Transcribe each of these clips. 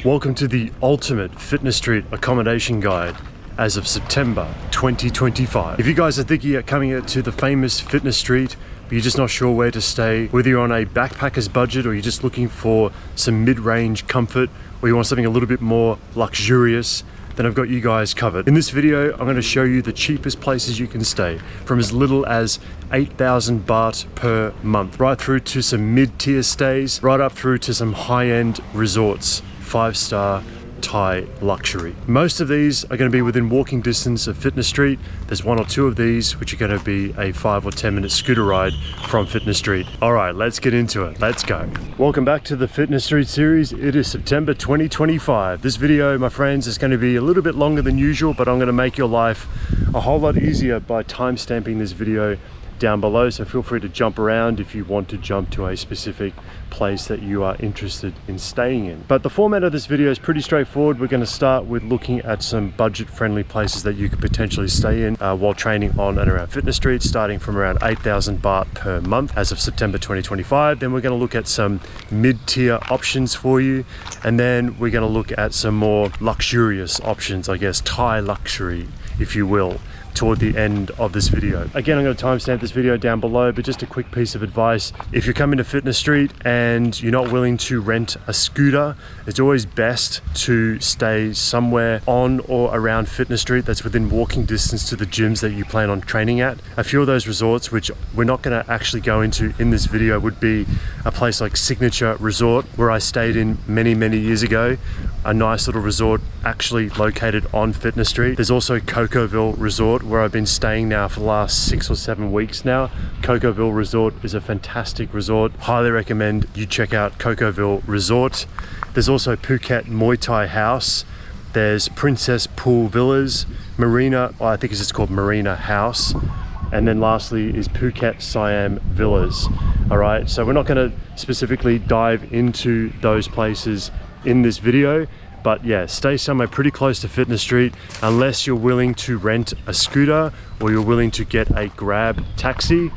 Welcome to the ultimate fitness street accommodation guide as of September 2025. If you guys are thinking of coming to the famous fitness street, but you're just not sure where to stay, whether you're on a backpacker's budget or you're just looking for some mid-range comfort, or you want something a little bit more luxurious, then I've got you guys covered. In this video, I'm going to show you the cheapest places you can stay, from as little as 8,000 baht per month, right through to some mid-tier stays, right up through to some high-end resorts, 5-star Thai luxury. Most of these are going to be within walking distance of Fitness Street. There's one or two of these which are going to be a 5 or 10 minute scooter ride from Fitness Street. All right, let's get into it. Let's go. Welcome back to the Fitness Street series. It is September 2025. This video, my friends, is going to be a little bit longer than usual, but I'm going to make your life a whole lot easier by time-stamping this video down below, so feel free to jump around if you want to jump to a specific place that you are interested in staying in. But the format of this video is pretty straightforward. We're going to start with looking at some budget-friendly places that you could potentially stay in while training on and around Fitness Street, starting from around 8,000 baht per month as of September 2025. Then we're going to look at some mid-tier options for you, and then we're going to look at some more luxurious options, I guess Thai luxury, if you will, toward the end of this video. Again, I'm going to timestamp this video down below, but just a quick piece of advice. If you're coming to Fitness Street and you're not willing to rent a scooter, it's always best to stay somewhere on or around Fitness Street that's within walking distance to the gyms that you plan on training at. A few of those resorts, which we're not going to actually go into in this video, would be a place like Signature Resort, where I stayed in many years ago. A nice little resort actually located on Fitness Street. There's also Cocoville Resort, where I've been staying now for the last 6 or 7 weeks now. Cocoville Resort is a fantastic resort. Highly recommend you check out Cocoville Resort. There's also Phuket Muay Thai House. There's Princess Pool Villas, Marina, I think it's just called Marina House. And then lastly is Phuket Siam Villas. All right, so we're not going to specifically dive into those places in this video, but yeah, stay somewhere pretty close to Fitness Street unless you're willing to rent a scooter or you're willing to get a grab taxi.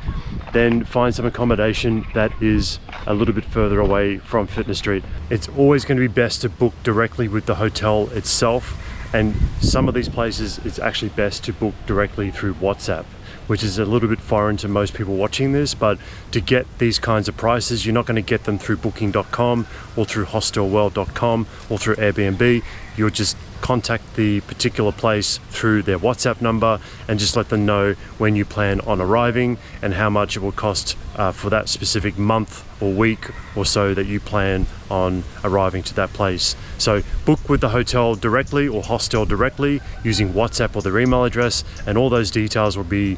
Then find some accommodation that is a little bit further away from Fitness Street. It's always going to be best to book directly with the hotel itself, and some of these places it's actually best to book directly through WhatsApp, which is a little bit foreign to most people watching this. But to get these kinds of prices, you're not going to get them through booking.com or through hostelworld.com or through Airbnb. You'll just contact the particular place through their WhatsApp number and just let them know when you plan on arriving and how much it will cost for that specific month or week or so that you plan on arriving to that place. So book with the hotel directly or hostel directly using WhatsApp or their email address, and all those details will be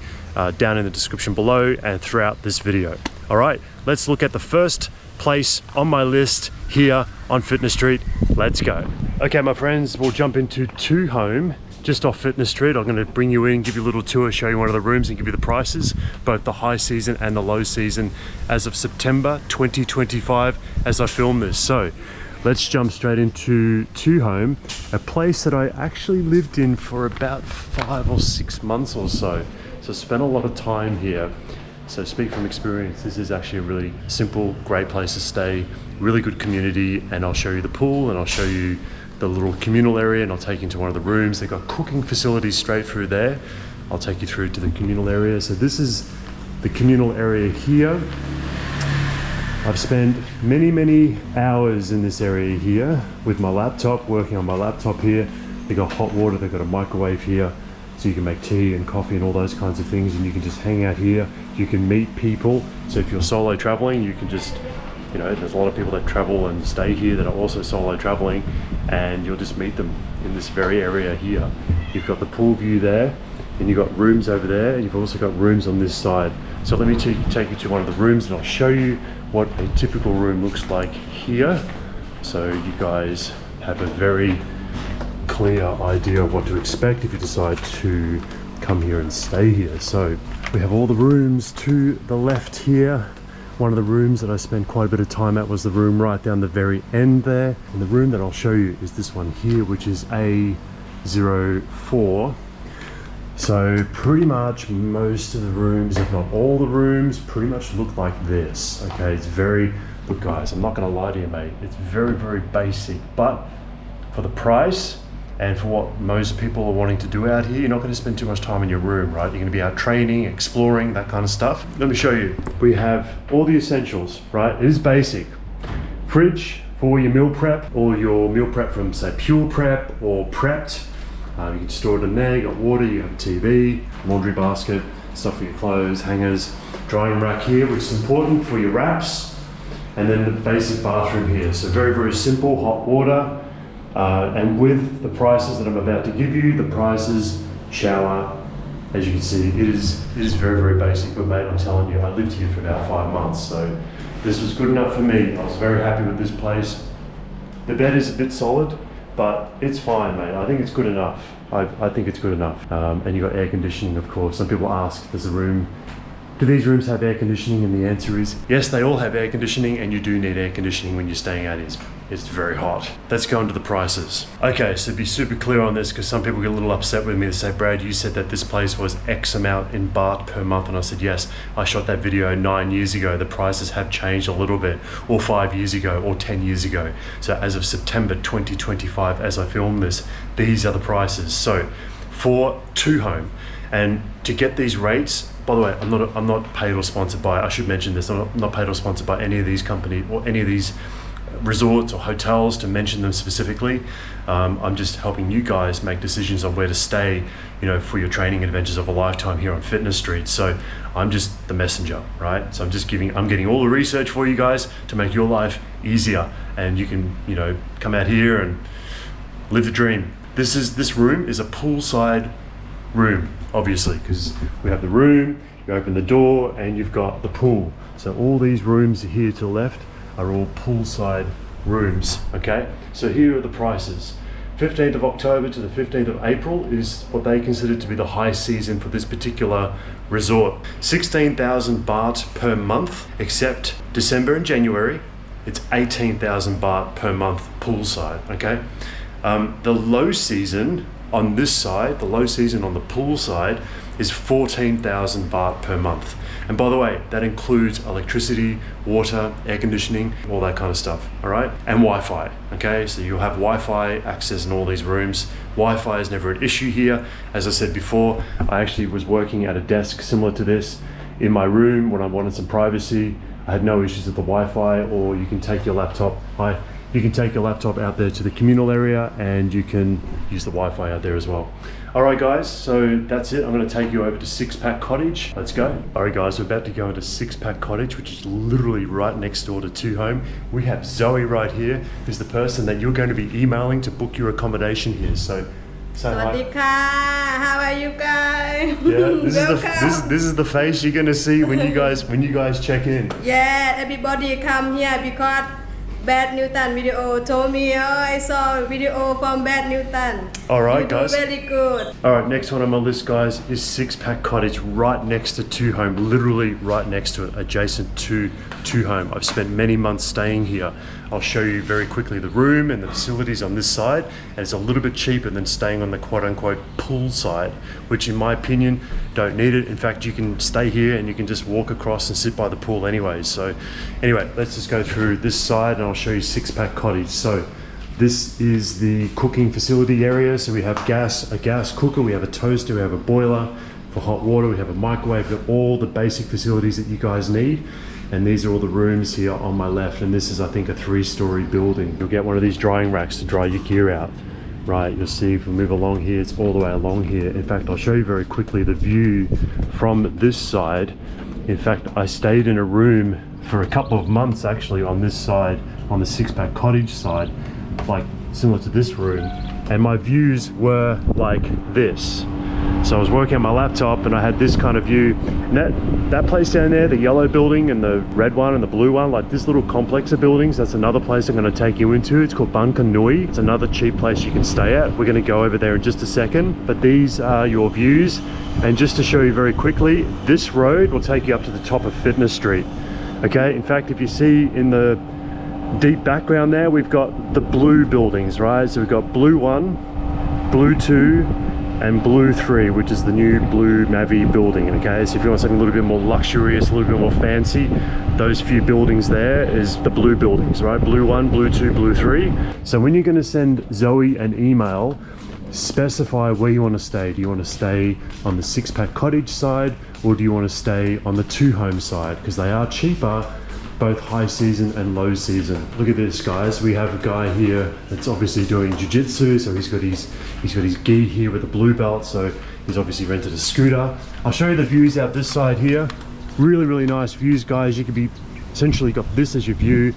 down in the description below and throughout this video. All right, let's look at the first place on my list here on Fitness Street. Let's go. Okay, my friends, we'll jump into Two Home just off Fitness Street. I'm going to bring you in, give you a little tour, show you one of the rooms and give you the prices, both the high season and the low season as of September 2025 as I film this. So let's jump straight into Two Home, a place that I actually lived in for about 5 or 6 months or so. So I spent a lot of time here. So speak from experience, this is actually a really simple, great place to stay, really good community, and I'll show you the pool and I'll show you the little communal area and I'll take you into one of the rooms. They've got cooking facilities straight through there. I'll take you through to the communal area. So this is the communal area here. I've spent many hours in this area here with my laptop, working on my laptop here. They've got hot water, they've got a microwave here, so you can make tea and coffee and all those kinds of things, and you can just hang out here. You can meet people. So if you're solo traveling, you can just, you know, there's a lot of people that travel and stay here that are also solo traveling, and you'll just meet them in this very area here. You've got the pool view there, and you've got rooms over there, and you've also got rooms on this side. So let me take you to one of the rooms and I'll show you what a typical room looks like here, so you guys have a very clear idea of what to expect if you decide to come here and stay here. So we have all the rooms to the left here. One of the rooms that I spent quite a bit of time at was the room right down the very end there, and the room that I'll show you is this one here, which is A04. So pretty much most of the rooms, if not all the rooms, pretty much look like this. Okay, it's very, look guys, I'm not gonna lie to you mate, it's very basic, but for the price and for what most people are wanting to do out here. You're not going to spend too much time in your room, right? You're going to be out training, exploring, that kind of stuff. Let me show you. We have all the essentials, right? It is basic. Fridge for your meal prep, or your meal prep from, say, Pure Prep or Prepped. You can store it in there. You got water, you have a TV, laundry basket, stuff for your clothes, hangers, drying rack here, which is important for your wraps, and then the basic bathroom here. So very, very simple, hot water. And with the prices that I'm about to give you, the prices, shower, as you can see, it is very, very basic. But mate, I'm telling you, I lived here for about 5 months, so this was good enough for me. I was very happy with this place. The bed is a bit solid, but it's fine, mate. I think it's good enough. I think it's good enough. And you've got air conditioning, of course. Some people ask, do these rooms have air conditioning? And the answer is yes, they all have air conditioning, and you do need air conditioning when you're staying out here. It's very hot. Let's go into the prices. Okay, so be super clear on this, because some people get a little upset with me. They say, Brad, you said that this place was X amount in baht per month. And I said, yes, I shot that video 9 years ago. The prices have changed a little bit, or 5 years ago, or 10 years ago. So as of September 2025, as I film this, these are the prices. So for 2 home, and to get these rates, by the way, I'm not paid or sponsored by, I should mention this, I'm not paid or sponsored by any of these companies or any of these resorts or hotels to mention them specifically. I'm just helping you guys make decisions on where to stay, you know, for your training adventures of a lifetime here on Fitness Street. So I'm just the messenger, right? So I'm getting all the research for you guys to make your life easier, and you can, you know, come out here and live the dream. This room is a poolside room, obviously, because we have the room, you open the door, and you've got the pool. So all these rooms here to the left are all poolside rooms, okay? So here are the prices. 15th of October to the 15th of April is what they consider to be the high season for this particular resort. 16,000 baht per month, except December and January, it's 18,000 baht per month poolside, okay? The low season on this side, the low season on the pool side, is 14,000 baht per month. And by the way, that includes electricity, water, air conditioning, all that kind of stuff, all right? And Wi-Fi, okay? So you'll have Wi-Fi access in all these rooms. Wi-Fi is never an issue here. As I said before, I actually was working at a desk similar to this in my room when I wanted some privacy. I had no issues with the Wi-Fi, or you can take your laptop. You can take your laptop out there to the communal area, and you can use the Wi-Fi out there as well. All right, guys, so that's it. I'm gonna take you over to Pack Cottage. Let's go. All right, guys, we're about to go into Pack Cottage, which is literally right next door to 2 Home. We have Zoe right here, who's the person that you're going to be emailing to book your accommodation here. So, say hi. Sawadee ka. How are you guys? Yeah, this is the face you're gonna see when you guys check in. Yeah, everybody come here because Bad Newton video told me, oh, I saw a video from Bad Newton. All right, guys. Very good. All right, next one on my list, guys, is Pack Cottage, right next to 2 Home, literally right next to it, adjacent to 2 Home. I've spent many months staying here. I'll show you very quickly the room and the facilities on this side, and it's a little bit cheaper than staying on the quote-unquote pool side, which in my opinion, don't need it. In fact, you can stay here and you can just walk across and sit by the pool anyways. So anyway, let's just go through this side and I'll show you Pack Cottage. So this is the cooking facility area. So we have a gas cooker, we have a toaster, we have a boiler for hot water, we have a microwave, we've got all the basic facilities that you guys need. And these are all the rooms here on my left. And this is, I think, a 3-story building. You'll get one of these drying racks to dry your gear out. Right, you'll see if we move along here, it's all the way along here. In fact, I'll show you very quickly the view from this side. In fact, I stayed in a room for a couple of months actually on this side, on the Pack Cottage side, like similar to this room. And my views were like this. So I was working on my laptop and I had this kind of view. And that place down there, the yellow building and the red one and the blue one, like this little complex of buildings, that's another place I'm going to take you into. It's called Baan Khun Yui. It's another cheap place you can stay at. We're going to go over there in just a second. But these are your views. And just to show you very quickly, this road will take you up to the top of Fitness Street. Okay, in fact, if you see in the deep background there, we've got the blue buildings, right? So we've got blue 1, blue 2, and Blue 3, which is the new blue Mavi building. Okay, so if you want something a little bit more luxurious, a little bit more fancy, those few buildings there is the blue buildings, right? Blue 1, Blue 2, Blue 3. So when you're going to send Zoe an email, specify where you want to stay. Do you want to stay on the 6-pack cottage side, or do you want to stay on the 2-home side? Because they are cheaper, both high season and low season. Look at this, guys. We have a guy here that's obviously doing jiu-jitsu, so he's got his gi here with a blue belt, so he's obviously rented a scooter. I'll show you the views out this side here. Really, really nice views, guys. You could be essentially got this as your view,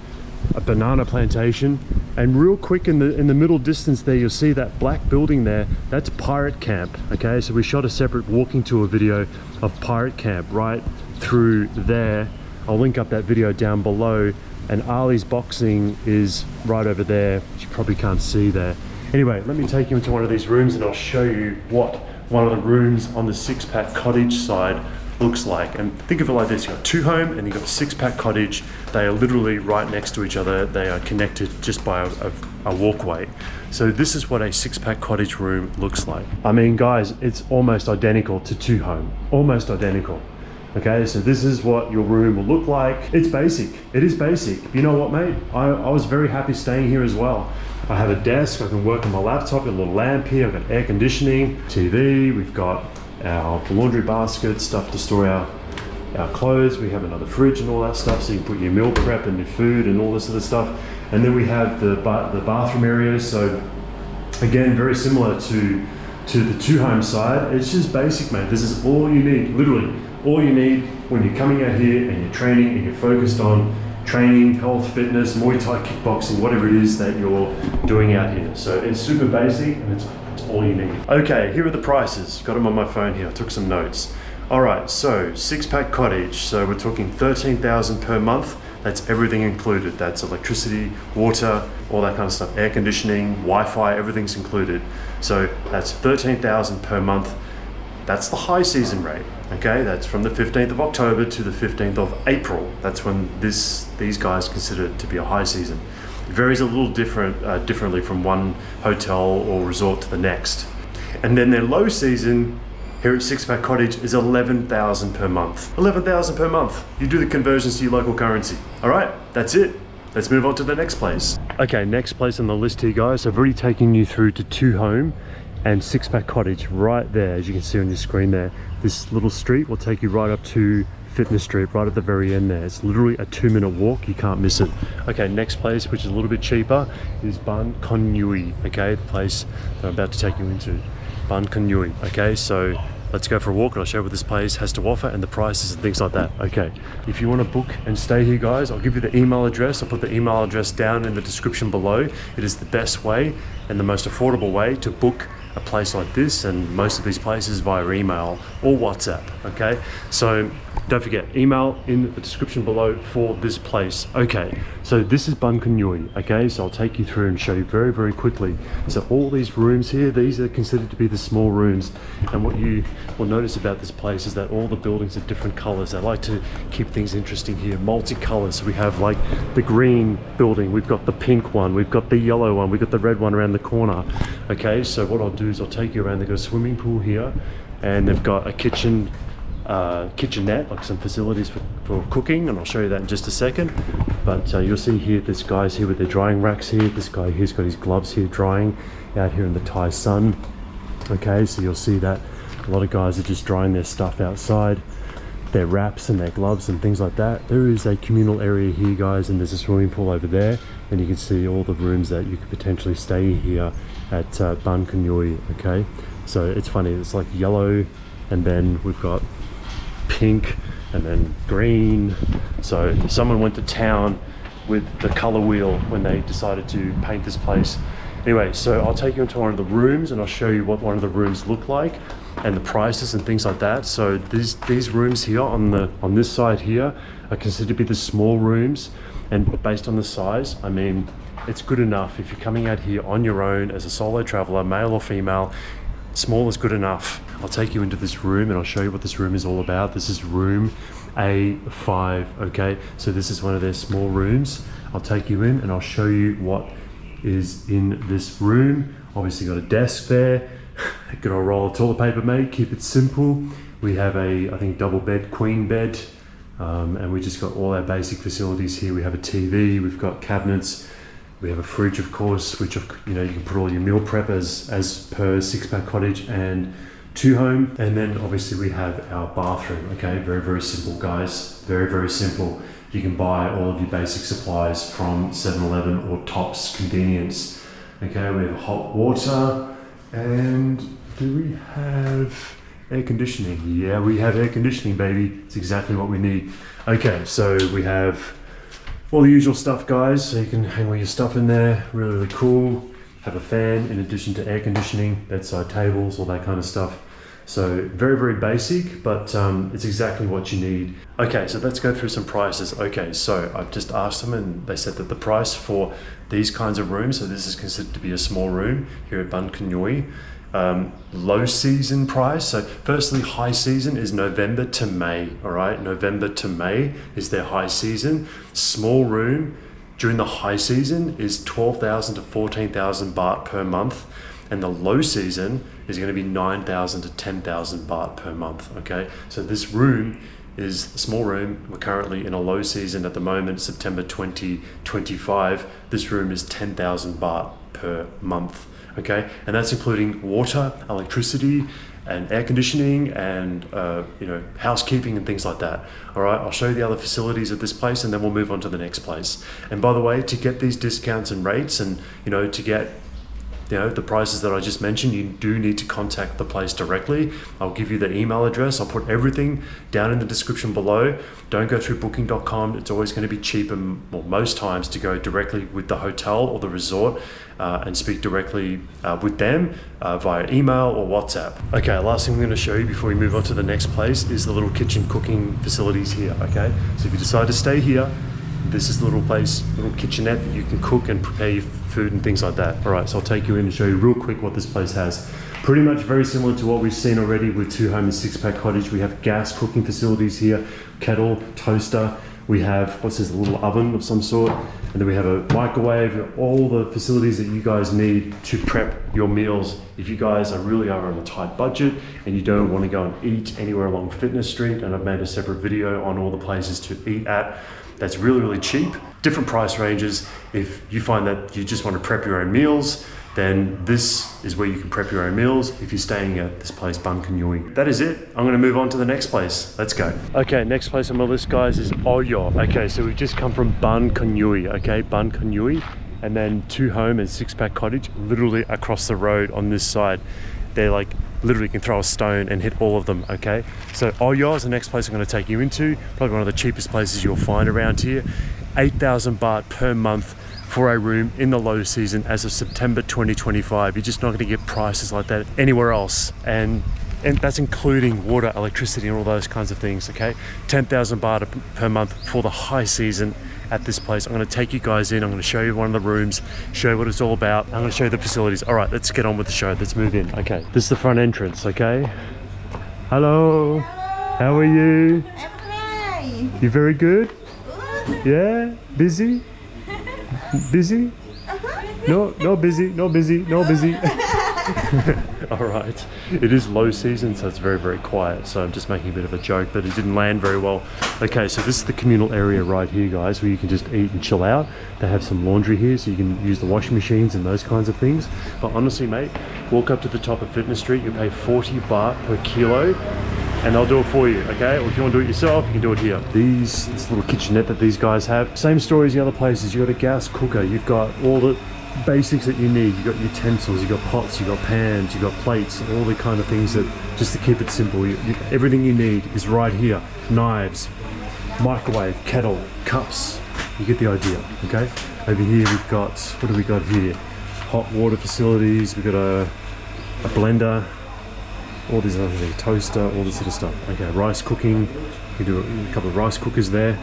a banana plantation, and real quick in the middle distance there, you'll see that black building there. That's Pirate Camp. Okay, so we shot a separate walking tour video of Pirate Camp right through there. I'll link up that video down below, and Ali's boxing is right over there, which you probably can't see there. Anyway, let me take you into one of these rooms and I'll show you what one of the rooms on the 6-pack cottage side looks like. And think of it like this: you've got 2-home and you've got 6-pack cottage. They are literally right next to each other. They are connected just by a walkway. So this is what a 6-pack cottage room looks like. I mean, guys, it's almost identical to 2-home, almost identical. Okay, so this is what your room will look like. It's basic, it is basic. But you know what, mate? I was very happy staying here as well. I have a desk, I can work on my laptop, a little lamp here, I've got air conditioning, TV, we've got our laundry basket, stuff to store our clothes, we have another fridge and all that stuff, so you can put your meal prep and your food and all this other stuff. And then we have the bathroom areas, so again, very similar to the 2-home side. It's just basic, mate. This is all you need, literally. All you need when you're coming out here and you're training and you're focused on training, health, fitness, Muay Thai, kickboxing, whatever it is that you're doing out here. So it's super basic and it's all you need. Okay, here are the prices. Got them on my phone here. I took some notes. All right, so 6-pack cottage. So we're talking 13,000 per month. That's everything included. That's electricity, water, all that kind of stuff, air conditioning, Wi-Fi, everything's included. So that's 13,000 per month. That's the high season rate. Okay, that's from the 15th of October to the 15th of April. That's when these guys consider it to be a high season. It varies a little differently from one hotel or resort to the next. And then their low season here at 6-pack cottage is 11,000 per month. 11,000 per month. You do the conversions to your local currency. All right, that's it. Let's move on to the next place. Okay, next place on the list here, guys. I've already taken you through to 2-home and 6-pack cottage right there, as you can see on your screen there. This little street will take you right up to Fitness Street, right at the very end there. It's literally a 2-minute walk, you can't miss it. Okay, next place, which is a little bit cheaper, is Baan Khun Yui, okay, the place that I'm about to take you into. Baan Khun Yui, okay, so let's go for a walk and I'll show you what this place has to offer and the prices and things like that. Okay, if you want to book and stay here, guys, I'll give you the email address. I'll put the email address down in the description below. It is the best way and the most affordable way to book a place like this, and most of these places via email or WhatsApp. Okay, so don't forget, email in the description below for this place. Okay, so this is Baan Khun Yui. Okay, so I'll take you through and show you very, very quickly. So all these rooms here, these are considered to be the small rooms, and what you will notice about this place is that all the buildings are different colors. They like to keep things interesting here, multicolors. So we have like the green building, we've got the pink one, we've got the yellow one, we've got the red one around the corner. Okay, so what I'll do is I'll take you around. They've got a swimming pool here, and they've got a kitchenette, like some facilities for cooking, and I'll show you that in just a second. But you'll see here, this guy's here with their drying racks here. This guy here's got his gloves here drying out here in the Thai sun. Okay, so you'll see that a lot of guys are just drying their stuff outside, their wraps and their gloves and things like that. There is a communal area here, guys, and there's a swimming pool over there, and you can see all the rooms that you could potentially stay here at Baan Khun Yui. Okay, so it's funny, it's like yellow, and then we've got pink and then green. So someone went to town with the color wheel when they decided to paint this place. Anyway, so I'll take you into one of the rooms and I'll show you what one of the rooms look like and the prices and things like that. So these rooms here on this side here are considered to be the small rooms, and based on the size, I mean, it's good enough if you're coming out here on your own as a solo traveler, male or female. Small is good enough. I'll take you into this room and I'll show you what this room is all about. This is room A5, okay? So this is one of their small rooms. I'll take you in and I'll show you what is in this room. Obviously got a desk there, Good old roll of toilet paper, mate. Keep it simple. We have a, I think, double bed, queen bed. And we just got all our basic facilities here. We have a TV, we've got cabinets, we have a fridge, of course, which, you know, you can put all your meal prep as per Pack Cottage and 2 home. And then obviously we have our bathroom, okay? Very, very simple, guys. Very, very simple. You can buy all of your basic supplies from 7-Eleven or Tops Convenience. Okay, we have hot water, and do we have air conditioning? Yeah, we have air conditioning, baby. It's exactly what we need. Okay, so we have all the usual stuff, guys. So you can hang all your stuff in there. Really, really cool. Have a fan in addition to air conditioning, bedside tables, all that kind of stuff. So very, very basic, but it's exactly what you need. Okay, so let's go through some prices. Okay, so I've just asked them and they said that the price for these kinds of rooms, so this is considered to be a small room here at Baan Khun Yui, low season price. So firstly, high season is November to May, all right? November to May is their high season. Small room during the high season is 12,000 to 14,000 baht per month. And the low season is going to be 9,000 to 10,000 baht per month, okay? So this room is a small room. We're currently in a low season at the moment, September 2025. This room is 10,000 baht per month, okay? And that's including water, electricity, and air conditioning, and you know, housekeeping and things like that. All right, I'll show you the other facilities of this place, and then we'll move on to the next place. And by the way, to get these discounts and rates, and you know, to get the prices that I just mentioned, you do need to contact the place directly. I'll give you the email address. I'll put everything down in the description below. Don't go through booking.com. It's always going to be cheaper, well, most times, to go directly with the hotel or the resort and speak directly with them via email or WhatsApp. Okay, last thing I'm going to show you before we move on to the next place is the little kitchen cooking facilities here, okay? So if you decide to stay here, this is the little place, little kitchenette that you can cook and prepare your food and things like that. All right, so I'll take you in and show you real quick what this place has. Pretty much very similar to what we've seen already with 2 home and Pack Cottage. We have gas cooking facilities here, kettle, toaster. We have, what's this, a little oven of some sort. And then we have a microwave, all the facilities that you guys need to prep your meals. If you guys really are on a tight budget and you don't want to go and eat anywhere along Fitness Street, and I've made a separate video on all the places to eat at, that's really, really cheap. Different price ranges. If you find that you just want to prep your own meals, then this is where you can prep your own meals if you're staying at this place, Baan Khun Yui. That is it. I'm gonna move on to the next place. Let's go. Okay, next place on my list, guys, is Oyo. Okay, so we've just come from Baan Khun Yui, okay? Baan Khun Yui, and then 2 home and Pack Cottage, literally across the road on this side. They're like, literally can throw a stone and hit all of them, okay? So Oyo is the next place I'm gonna take you into. Probably one of the cheapest places you'll find around here. 8,000 baht per month for a room in the low season as of September 2025. You're just not gonna get prices like that anywhere else. And that's including water, electricity, and all those kinds of things, okay? 10,000 baht per month for the high season at this place. I'm gonna take you guys in. I'm gonna show you one of the rooms, show you what it's all about. I'm gonna show you the facilities. All right, let's get on with the show. Let's move in. Okay, this is the front entrance, okay? Hello. How are you? I'm fine. You very good? Yeah? Busy? Busy? No busy, no busy, no busy. All right, it is low season, so it's very, very quiet. So I'm just making a bit of a joke, but it didn't land very well. Okay, so this is the communal area right here, guys, where you can just eat and chill out. They have some laundry here, so you can use the washing machines and those kinds of things. But honestly, mate, walk up to the top of Fitness Street, you pay 40 baht per kilo, and they'll do it for you, okay? Or if you want to do it yourself, you can do it here. This little kitchenette that these guys have, same story as the other places. You've got a gas cooker, you've got all the basics that you need. You've got utensils, you've got pots, you've got pans, you've got plates, all the kind of things that, just to keep it simple, everything you need is right here. Knives, microwave, kettle, cups, you get the idea, okay? Over here we've got, what do we got here? Hot water facilities, we've got a blender, all these other things, toaster, all this sort of stuff. Okay, rice cooking, you do a couple of rice cookers there.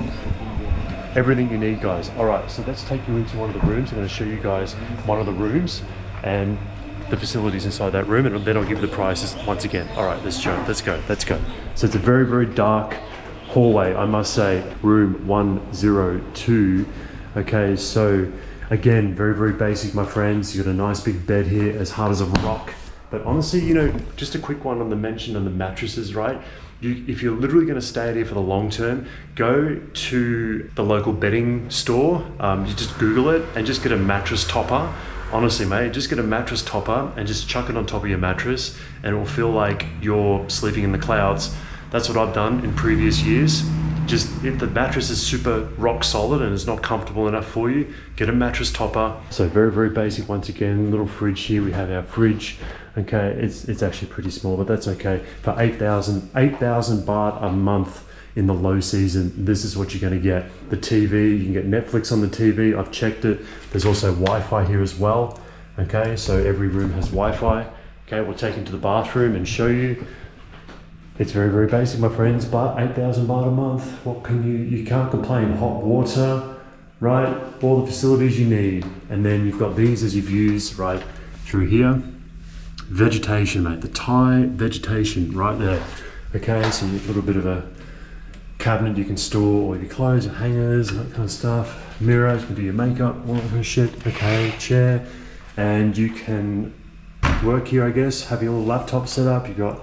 Everything you need, guys. All right, so let's take you into one of the rooms. I'm going to show you guys one of the rooms and the facilities inside that room, and then I'll give you the prices once again. All right, let's go. So it's a very, very dark hallway, I must say. Room 102. Okay, so again, very, very basic, my friends. You got a nice big bed here, as hard as a rock. But honestly, you know, just a quick one on the mention on the mattresses, right? If you're literally going to stay out here for the long term, go to the local bedding store. You just Google it and just get a mattress topper. Honestly, mate, just get a mattress topper and just chuck it on top of your mattress, and it will feel like you're sleeping in the clouds. That's what I've done in previous years. Just if the mattress is super rock solid and it's not comfortable enough for you, get a mattress topper. So very, very basic. Once again, little fridge here. We have our fridge. Okay, it's actually pretty small, but that's okay. For 8,000 baht a month in the low season, this is what you're going to get. The TV, you can get Netflix on the TV. I've checked it. There's also Wi-Fi here as well. Okay, so every room has Wi-Fi. Okay, we'll take you to the bathroom and show you. It's very, very basic, my friends, but 8,000 baht a month. What can you can't complain. Hot water, right? All the facilities you need. And then you've got these as your views right through here. Vegetation, mate, the Thai vegetation right there. Okay, so a little bit of a cabinet you can store all your clothes and hangers and that kind of stuff. Mirror, you can do your makeup, all that kind of shit. Okay, chair, and you can work here, I guess, have your little laptop set up. You got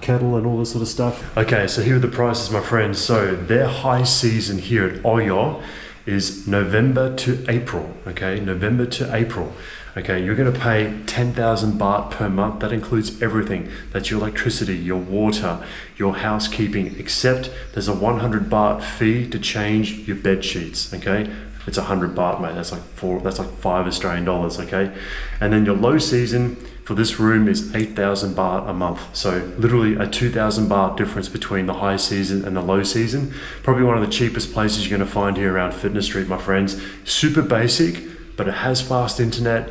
kettle and all this sort of stuff. Okay, so here are the prices, my friends. So their high season here at Oyo is November to April. Okay, November to April. Okay, you're going to pay 10,000 baht per month. That includes everything. That's your electricity, your water, your housekeeping, except there's a 100 baht fee to change your bed sheets. Okay, it's 100 baht, mate. That's like 5 Australian dollars. Okay, and then your low season for this room is 8,000 baht a month. So literally a 2,000 baht difference between the high season and the low season. Probably one of the cheapest places you're going to find here around Fitness Street, my friends. Super basic, but it has fast internet,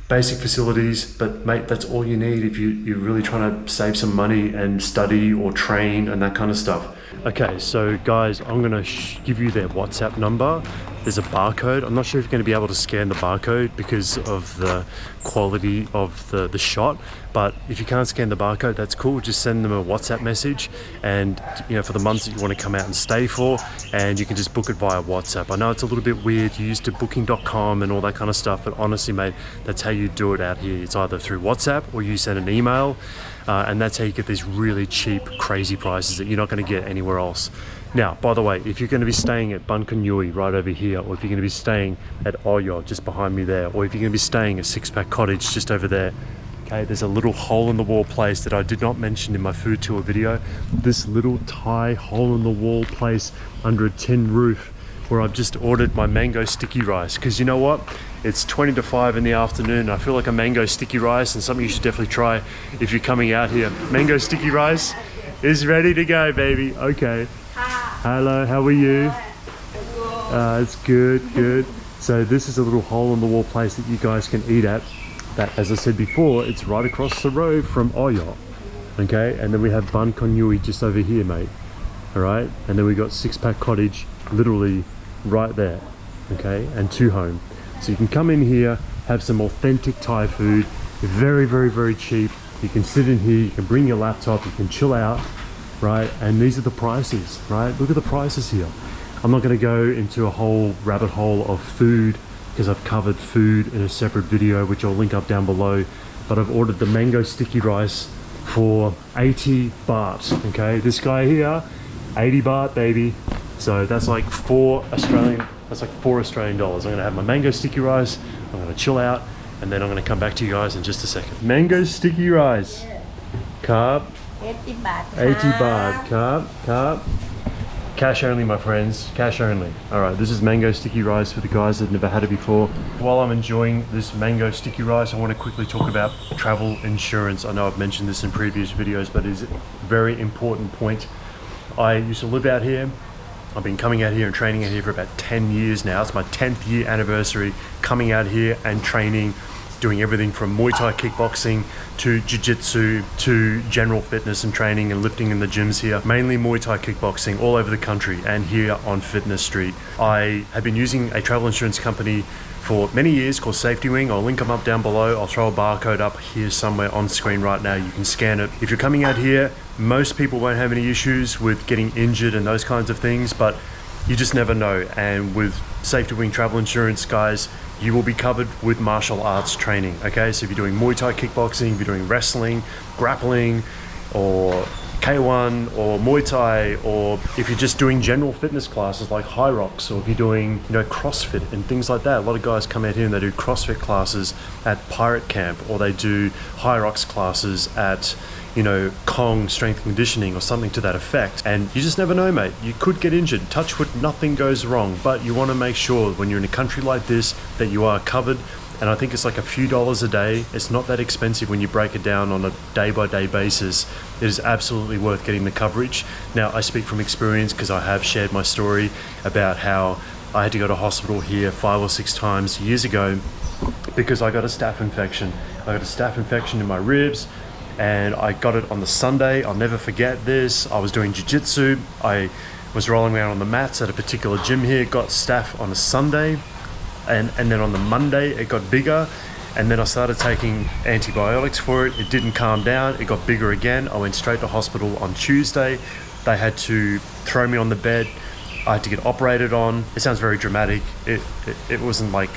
basic facilities, but mate, that's all you need if you're really trying to save some money and study or train and that kind of stuff. Okay, so guys, I'm gonna give you their WhatsApp number. There's a barcode. I'm not sure if you're going to be able to scan the barcode because of the quality of the shot, but if you can't scan the barcode, that's cool. Just send them a WhatsApp message, and you know, for the months that you want to come out and stay for, and you can just book it via WhatsApp. I know it's a little bit weird, you're used to booking.com and all that kind of stuff, but honestly, mate, that's how you do it out here. It's either through WhatsApp or you send an email, and that's how you get these really cheap, crazy prices that you're not going to get anywhere else. Now, by the way, if you're going to be staying at Baan Khun Yui right over here, or if you're going to be staying at Oyo just behind me there, or if you're going to be staying at Pack Cottage just over there, okay, there's a little hole-in-the-wall place that I did not mention in my food tour video. This little Thai hole-in-the-wall place under a tin roof where I've just ordered my mango sticky rice, because you know what? It's 20 to 5 in the afternoon. I feel like a mango sticky rice, and something you should definitely try if you're coming out here. Mango sticky rice is ready to go, baby. Okay. Hello, how are you? It's good. So this is a little hole-in-the-wall place that you guys can eat at. That, as I said before, it's right across the road from Oyo. Okay, and then we have Baan Khun Yui just over here, mate. All right, and then we got Pack Cottage literally right there. Okay, and Two Home. So you can come in here, have some authentic Thai food, very, very, very cheap. You can sit in here, you can bring your laptop, you can chill out. Right, and these are the prices, right? Look at the prices here. I'm not going to go into a whole rabbit hole of food because I've covered food in a separate video, which I'll link up down below. But I've ordered the mango sticky rice for 80 baht. Okay, this guy here, 80 baht, baby. So that's like 4 Australian. That's like 4 Australian dollars. I'm going to have my mango sticky rice. I'm going to chill out, and then I'm going to come back to you guys in just a second. Mango sticky rice, carb. 80 baht. 80 baht, carb. Cash only, my friends, cash only. All right, this is mango sticky rice for the guys that have never had it before. While I'm enjoying this mango sticky rice, I want to quickly talk about travel insurance. I know I've mentioned this in previous videos, but it's a very important point. I used to live out here. I've been coming out here and training out here for about 10 years now. It's my 10th year anniversary coming out here and training, doing everything from Muay Thai kickboxing to jiu-jitsu to general fitness and training and lifting in the gyms here. Mainly Muay Thai kickboxing all over the country and here on Fitness Street. I have been using a travel insurance company for many years called Safety Wing. I'll link them up down below. I'll throw a barcode up here somewhere on screen right now. You can scan it. If you're coming out here, most people won't have any issues with getting injured and those kinds of things, but you just never know. And with Safety Wing travel insurance, guys, you will be covered with martial arts training, okay? So if you're doing Muay Thai kickboxing, if you're doing wrestling, grappling, or K1 or Muay Thai, or if you're just doing general fitness classes like High Rocks, or if you're doing, you know, CrossFit and things like that. A lot of guys come out here and they do CrossFit classes at Pirate Camp, or they do High Rocks classes at, you know, Kong strength conditioning or something to that effect. And you just never know, mate. You could get injured. Touch wood, nothing goes wrong, but you want to make sure when you're in a country like this that you are covered. And I think it's like a few dollars a day. It's not that expensive when you break it down on a day-by-day basis. It is absolutely worth getting the coverage. Now, I speak from experience because I have shared my story about how I had to go to hospital here 5 or 6 times years ago because I got a staph infection. I got a staph infection in my ribs, and I got it on the Sunday. I'll never forget this. I was doing jiu-jitsu. I was rolling around on the mats at a particular gym here, got staph on a Sunday. And then on the Monday it got bigger, and then I started taking antibiotics for it. It didn't calm down. It got bigger again. I went straight to hospital on Tuesday. They had to throw me on the bed. I had to get operated on. It sounds very dramatic. It wasn't like,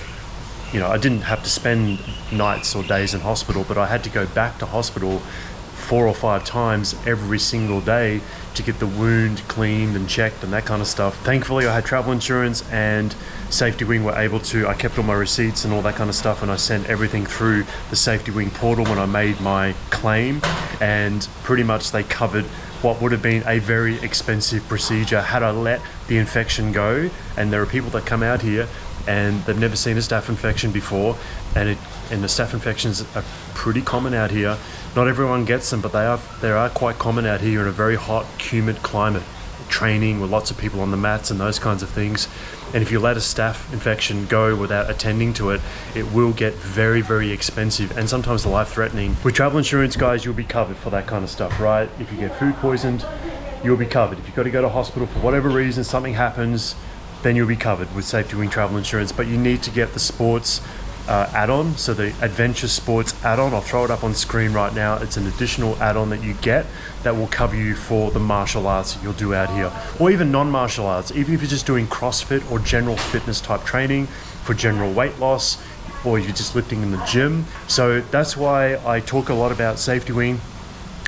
you know, I didn't have to spend nights or days in hospital, but I had to go back to hospital 4 or 5 times every single day to get the wound cleaned and checked and that kind of stuff. Thankfully, I had travel insurance, and Safety Wing were able to, I kept all my receipts and all that kind of stuff, and I sent everything through the Safety Wing portal when I made my claim, and pretty much they covered what would have been a very expensive procedure had I let the infection go. And there are people that come out here and they've never seen a staph infection before, and the staph infections are pretty common out here. Not everyone gets them, but they are quite common out here in a very hot, humid climate. Training with lots of people on the mats and those kinds of things. And if you let a staph infection go without attending to it, it will get very, very expensive and sometimes life-threatening. With travel insurance, guys, you'll be covered for that kind of stuff, right? If you get food poisoned, you'll be covered. If you've got to go to hospital for whatever reason, something happens, then you'll be covered with Safety Wing travel insurance. But you need to get the sports add-on, so the adventure sports add-on. I'll throw it up on screen right now. It's an additional add-on that you get that will cover you for the martial arts that you'll do out here, or even non-martial arts. Even if you're just doing CrossFit or general fitness type training for general weight loss, or you're just lifting in the gym. So that's why I talk a lot about Safety Wing.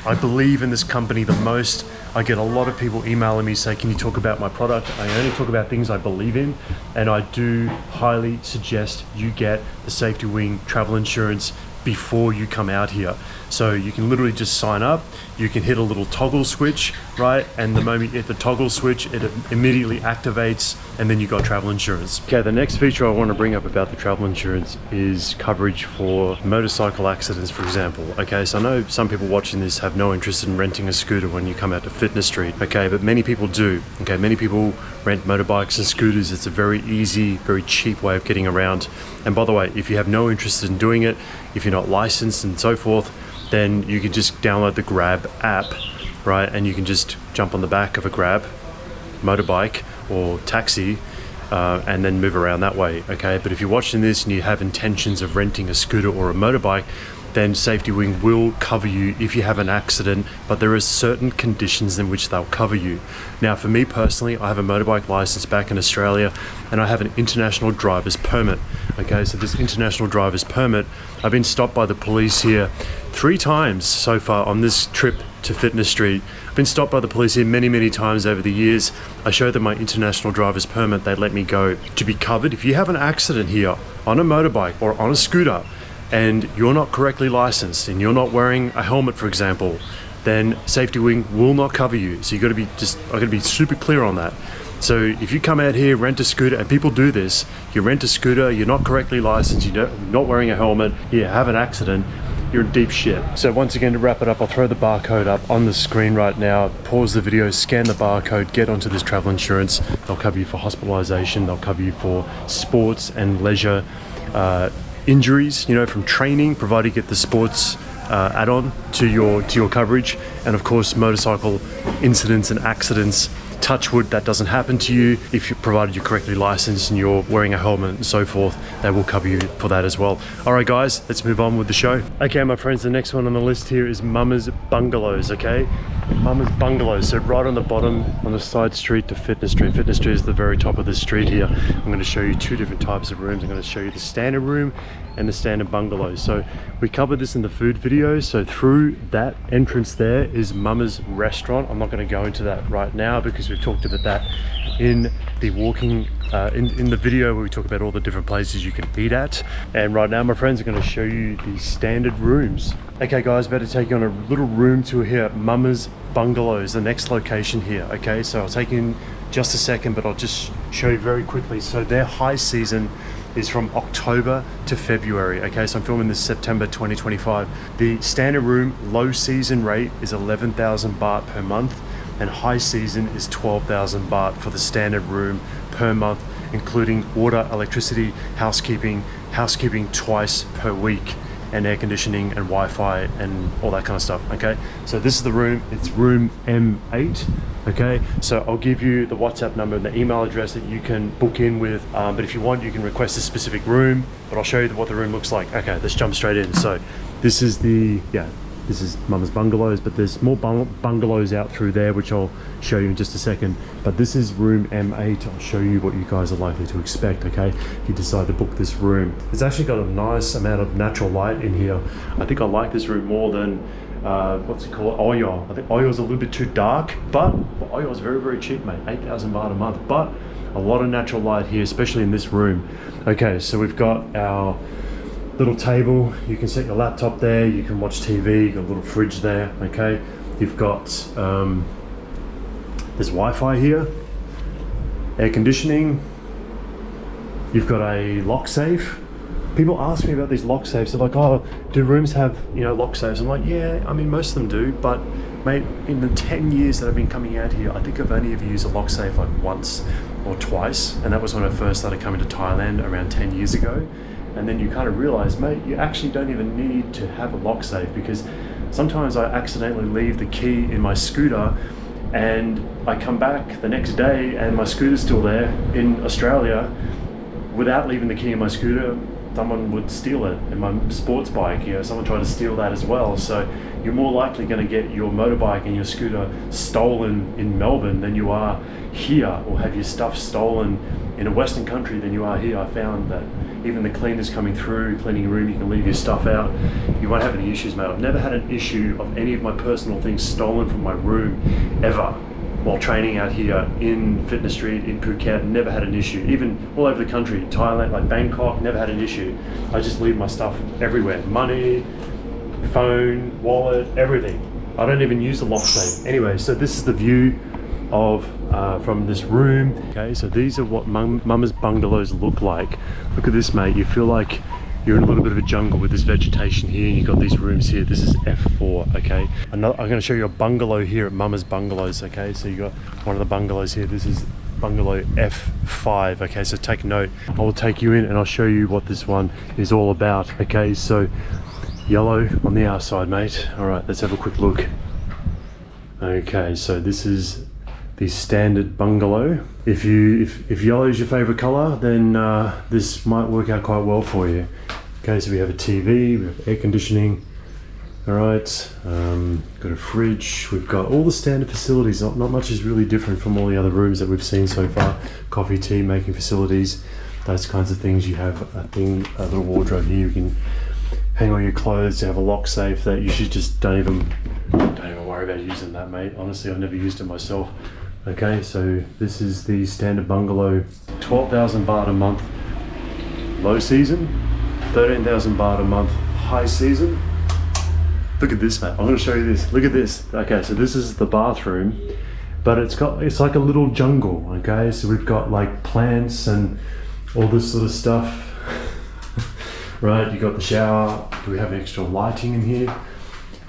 I believe in this company the most. I get a lot of people emailing me say, can you talk about my product? I only talk about things I believe in, and I do highly suggest you get the Safety Wing travel insurance before you come out here. So you can literally just sign up, you can hit a little toggle switch, right? And the moment you hit the toggle switch, it immediately activates, and then you got travel insurance. Okay, the next feature I want to bring up about the travel insurance is coverage for motorcycle accidents, for example. Okay, so I know some people watching this have no interest in renting a scooter when you come out to Fitness Street, okay, but many people do. Okay, many people rent motorbikes and scooters. It's a very easy, very cheap way of getting around. And by the way, if you have no interest in doing it, if you're not licensed and so forth, then you can just download the Grab app, right? And you can just jump on the back of a Grab motorbike or taxi and then move around that way, okay? But if you're watching this and you have intentions of renting a scooter or a motorbike, then Safety Wing will cover you if you have an accident, but there are certain conditions in which they'll cover you. Now, for me personally, I have a motorbike license back in Australia, and I have an international driver's permit. Okay, so this international driver's permit, I've been stopped by the police here 3 times so far on this trip to Fitness Street. I've been stopped by the police here many, many times over the years. I showed them my international driver's permit, they let me go. To be covered, if you have an accident here on a motorbike or on a scooter, and you're not correctly licensed and you're not wearing a helmet, for example, then Safety Wing will not cover you. So I gotta be super clear on that. So if you come out here, rent a scooter, and people do this, you rent a scooter, you're not correctly licensed, you're not wearing a helmet, you have an accident, you're in deep shit. So once again, to wrap it up, I'll throw the barcode up on the screen right now. Pause the video, scan the barcode, get onto this travel insurance. They'll cover you for hospitalization, they'll cover you for sports and leisure injuries, you know, from training, provided you get the sports add-on to your coverage, and of course motorcycle incidents and accidents touch wood, that doesn't happen to you. If you provided you're correctly licensed and you're wearing a helmet and so forth, they will cover you for that as well. All right, guys, let's move on with the show. Okay, my friends, the next one on the list here is Mama's Bungalows, okay? Mama's Bungalows, so right on the bottom on the side street to Fitness Street. Fitness Street is the very top of the street here. I'm going to show you two different types of rooms. I'm going to show you the standard room and the standard bungalows. So we covered this in the food video. So through that entrance there is Mama's restaurant. I'm not going to go into that right now because we've talked about that in the walking in the video where we talk about all the different places you can eat at. And right now, my friends, are going to show you the standard rooms. Okay guys, about to take you on a little room tour here at Mama's Bungalows, the next location here. Okay, so I'll take you in just a second, but I'll just show you very quickly. So their high season is from October to February. Okay, so I'm filming this September 2025. The standard room low season rate is 11,000 baht per month, and high season is 12,000 baht for the standard room per month, including water, electricity, housekeeping twice per week, and air conditioning and Wi-Fi and all that kind of stuff. Okay, so this is the room. It's room M8. Okay, so I'll give you the WhatsApp number and the email address that you can book in with, but if you want, you can request a specific room, but I'll show you what the room looks like. Okay, let's jump straight in. So this is this is Mama's Bungalows, but there's more bungalows out through there, which I'll show you in just a second. But this is room M8. I'll show you what you guys are likely to expect, okay, if you decide to book this room. It's actually got a nice amount of natural light in here. I think I like this room more than, what's it called, Oyo. I think Oyo is a little bit too dark, but Oyo is very, very cheap, mate, 8,000 baht a month. But a lot of natural light here, especially in this room. Okay, so we've got our little table. You can set your laptop there, you can watch TV, you've got a little fridge there, okay? You've got, there's Wi-Fi here, air conditioning, you've got a lock safe. People ask me about these lock safes. They're like, oh, do rooms have, lock safes? I'm like, yeah, I mean, most of them do, but mate, in the 10 years that I've been coming out here, I think I've only ever used a lock safe like once or twice, and that was when I first started coming to Thailand around 10 years ago. And then you kind of realize, mate, you actually don't even need to have a lock safe, because sometimes I accidentally leave the key in my scooter and I come back the next day and my scooter's still there in Australia. Without leaving the key in my scooter, someone would steal it. And my sports bike, someone tried to steal that as well. So you're more likely going to get your motorbike and your scooter stolen in Melbourne than you are here, or have your stuff stolen in a Western country than you are here. I found that even the cleaners coming through, cleaning your room, you can leave your stuff out. You won't have any issues, mate. I've never had an issue of any of my personal things stolen from my room, ever. While training out here in Fitness Street, in Phuket, never had an issue. Even all over the country, Thailand, like Bangkok, never had an issue. I just leave my stuff everywhere. Money, phone, wallet, everything. I don't even use the lock safe. Anyway, so this is the view of from this room. Okay, so these are what Mama's Bungalows look like. Look at this, mate. You feel like you're in a little bit of a jungle with this vegetation here, and you've got these rooms here. This is F4, okay? I'm going to show you a bungalow here at Mama's Bungalows, okay? So you got one of the bungalows here. This is bungalow F5, okay? So take note. I will take you in and I'll show you what this one is all about, okay? So yellow on the outside, mate. All right, let's have a quick look. Okay, so this is the standard bungalow. If yellow is your favorite color, then this might work out quite well for you. Okay, so we have a TV, we have air conditioning. All right, got a fridge. We've got all the standard facilities. Not much is really different from all the other rooms that we've seen so far. Coffee, tea making facilities, those kinds of things. You have a little wardrobe here. You can hang all your clothes. You have a lock safe that you should just don't even worry about using that, mate. Honestly, I've never used it myself. Okay, so this is the standard bungalow, 12,000 baht a month low season, 13,000 baht a month high season. Look at this, mate. I'm going to show you this. Look at this. Okay, so this is the bathroom, but it's like a little jungle. Okay, so we've got like plants and all this sort of stuff. Right, you got the shower. Do we have extra lighting in here?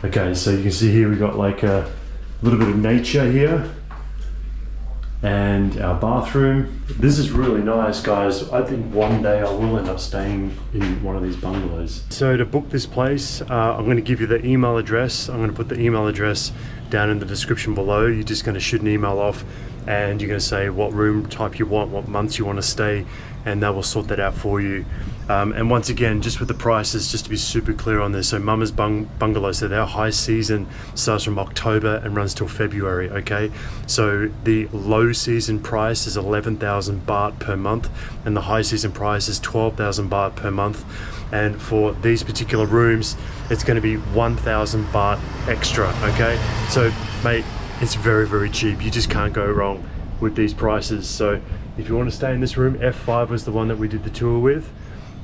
Okay, so you can see here we've got like a little bit of nature here. And our bathroom. This is really nice, guys. I think one day I will end up staying in one of these bungalows. So to book this place, I'm going to give you the email address. I'm going to put the email address down in the description below. You're just going to shoot an email off and you're going to say what room type you want, what months you want to stay, and they will sort that out for you. And once again, just with the prices, just to be super clear on this, so Mama's Bungalow, so their high season starts from October and runs till February, okay? So the low season price is 11,000 baht per month, and the high season price is 12,000 baht per month. And for these particular rooms, it's going to be 1,000 baht extra, okay? So, mate, it's very, very cheap. You just can't go wrong with these prices. So if you want to stay in this room, F5 was the one that we did the tour with.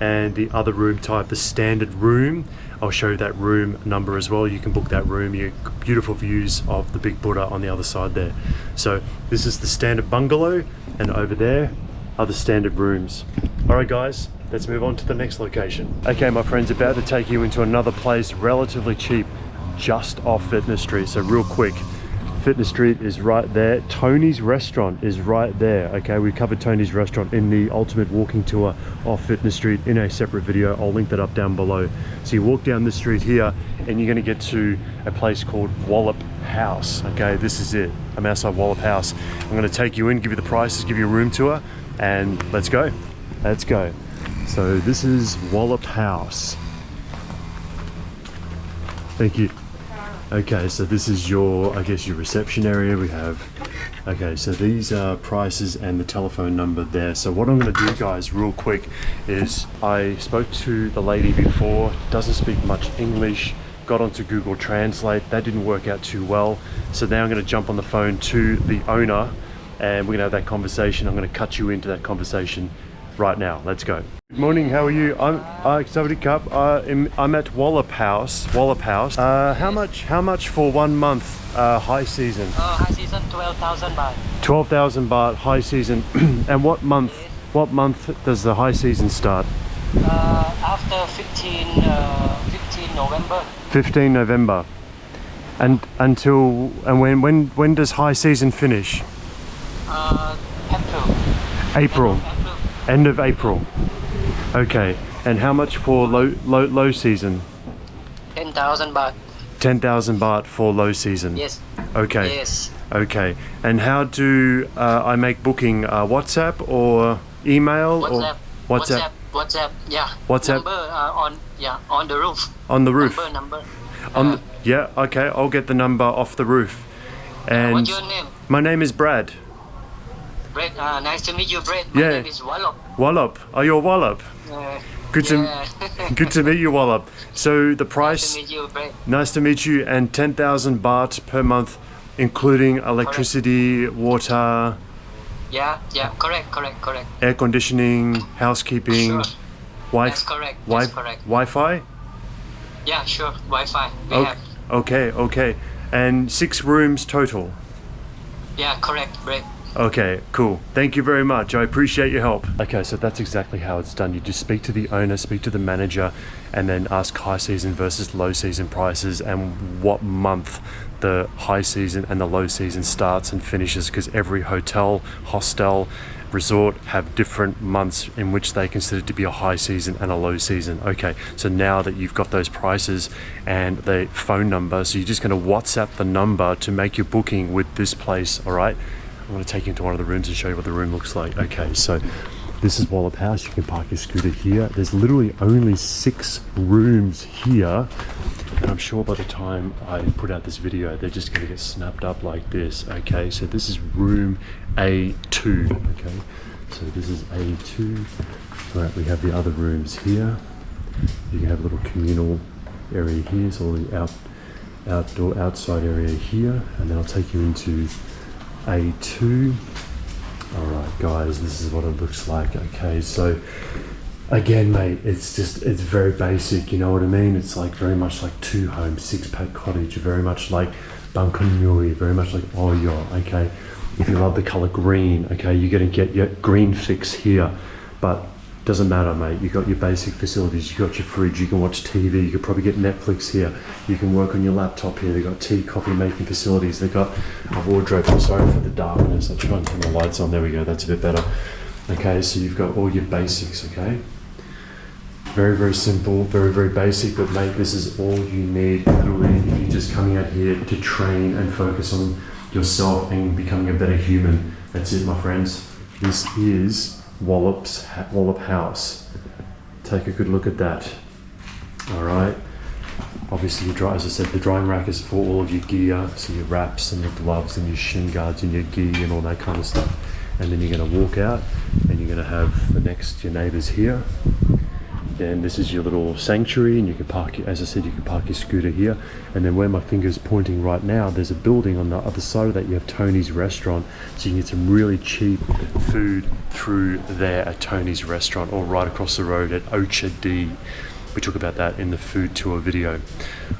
And the other room type, the standard room, I'll show you that room number as well. You can book that room. You get beautiful views of the big Buddha on the other side there. So this is the standard bungalow, and over there are the standard rooms. All right, guys, let's move on to the next location. Okay, my friends, about to take you into another place, relatively cheap, just off Fitness Street. So real quick, Fitness Street is right there. Tony's restaurant is right there. Okay, we covered Tony's restaurant in the ultimate walking tour off Fitness Street in a separate video. I'll link that up down below. So you walk down the street here and you're going to get to a place called Wallop House. Okay, this is it. I'm outside Wallop House. I'm going to take you in, give you the prices, give you a room tour, and let's go. Let's go. So this is Wallop House. Thank you. Okay, so this is your, I guess, your reception area. We have, okay, so these are prices and the telephone number there. So what I'm going to do, guys, real quick, is I spoke to the lady before, doesn't speak much English, got onto Google Translate. That didn't work out too well. So now I'm going to jump on the phone to the owner and we're going to have that conversation. I'm going to cut you into that conversation right now. Let's go. Good morning, how are you? I'm at Wallop House. Wallop House. How much for 1 month high season? High season 12,000 baht. 12,000 baht high season. And what month? What month does the high season start? After 15 November. 15 November. And when does high season finish? April. April. End of April. Okay. And how much for low season? 10,000 baht. 10,000 baht for low season. Yes. Okay. Yes. Okay. And how do I make booking? WhatsApp or email? WhatsApp. Or WhatsApp. Yeah. WhatsApp. Number on the roof. On the roof. Number. Yeah. Okay. I'll get the number off the roof. And what's your name? My name is Brad. Brad. Nice to meet you, Brad. Yeah. My name is Wallop. Wallop. Oh, you're Wallop. Good to meet you, Wallop. So the price. Nice to meet you, Brad. Nice to meet you. And 10,000 baht per month, including electricity, water. Yeah. Correct. Air conditioning, housekeeping. Sure. That's correct. Wi-Fi. Yeah, sure. Wi-Fi. We have. Okay. And 6 rooms total. Yeah, correct, Brad. Okay, cool. Thank you very much. I appreciate your help. Okay, so that's exactly how it's done. You just speak to the owner, speak to the manager, and then ask high season versus low season prices and what month the high season and the low season starts and finishes, because every hotel, hostel, resort have different months in which they consider to be a high season and a low season. Okay, so now that you've got those prices and the phone number, so you're just going to WhatsApp the number to make your booking with this place, all right? I'm going to take you into one of the rooms and show you what the room looks like. Okay, so this is Wallop House. You can park your scooter here. There's literally only 6 rooms here. And I'm sure by the time I put out this video, they're just going to get snapped up like this. Okay, so this is room A2. Okay, so this is A2. All right, we have the other rooms here. You can have a little communal area here. So the outside area here. And then I'll take you into A2. All right, guys, this is what it looks like. Okay, so again, mate, it's very basic, you know what I mean? It's like very much like 2 homes, 6 Pack Cottage, very much like Baan Khun Yui, very much like Oyo. Okay, if you love the color green, okay, you're gonna get your green fix here, but doesn't matter, mate. You got your basic facilities. You got your fridge. You can watch TV. You could probably get Netflix here. You can work on your laptop here. They got tea, coffee making facilities. They got a wardrobe. I'm sorry for the darkness. I'll try and turn the lights on. There we go. That's a bit better. Okay, so you've got all your basics. Okay, very, very simple, very, very basic. But mate, this is all you need. Literally, if you're just coming out here to train and focus on yourself and becoming a better human. That's it, my friends. This is Wallop House. Take a good look at that. All right. Obviously, as I said, the drying rack is for all of your gear, so your wraps and your gloves and your shin guards and your gi and all that kind of stuff. And then you're going to walk out and you're going to have your neighbors here. Then this is your little sanctuary, and you can park, as I said, you can park your scooter here. And then where my finger's pointing right now, there's a building on the other side of that. You have Tony's restaurant, so you can get some really cheap food through there at Tony's restaurant, or right across the road at Ocha D. We talk about that in the food tour video.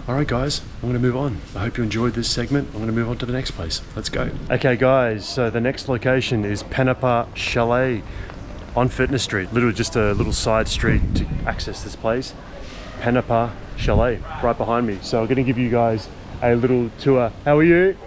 All right, guys, I'm going to move on. I hope you enjoyed this segment. I'm going to move on to the next place. Let's go. Okay, guys, so the next location is Pennapa Chalet on Fitness Street. Literally just a little side street to access this place. Pennapa Chalet, right behind me. So I'm going to give you guys a little tour. How are you?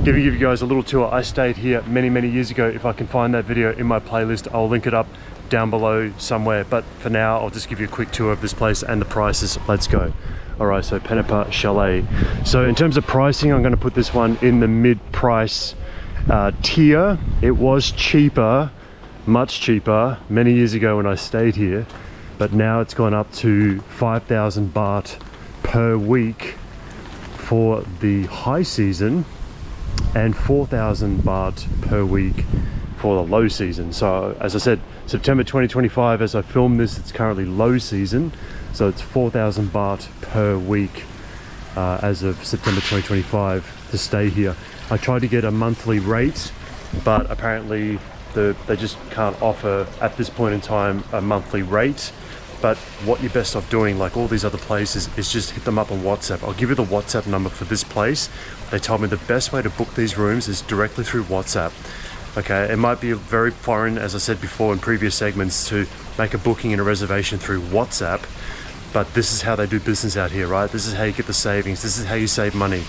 Give you guys a little tour. I stayed here many years ago. If I can find that video in my playlist, I'll link it up down below somewhere, but for now I'll just give you a quick tour of this place and the prices. Let's go. All right, so Pennapa Chalet. So in terms of pricing, I'm going to put this one in the mid-price tier. It was cheaper, much cheaper, many years ago when I stayed here, but now it's gone up to 5,000 baht per week for the high season and 4,000 baht per week for the low season. So as I said, September 2025, as I film this, it's currently low season, so it's 4,000 baht per week as of September 2025 to stay here. I tried to get a monthly rate, but apparently they just can't offer at this point in time a monthly rate. But what you're best off doing, like all these other places, is just hit them up on WhatsApp. I'll give you the WhatsApp number for this place. They told me the best way to book these rooms is directly through WhatsApp. Okay, it might be very foreign, as I said before in previous segments, to make a booking and a reservation through WhatsApp, but this is how they do business out here, right? This is how you get the savings. This is how you save money,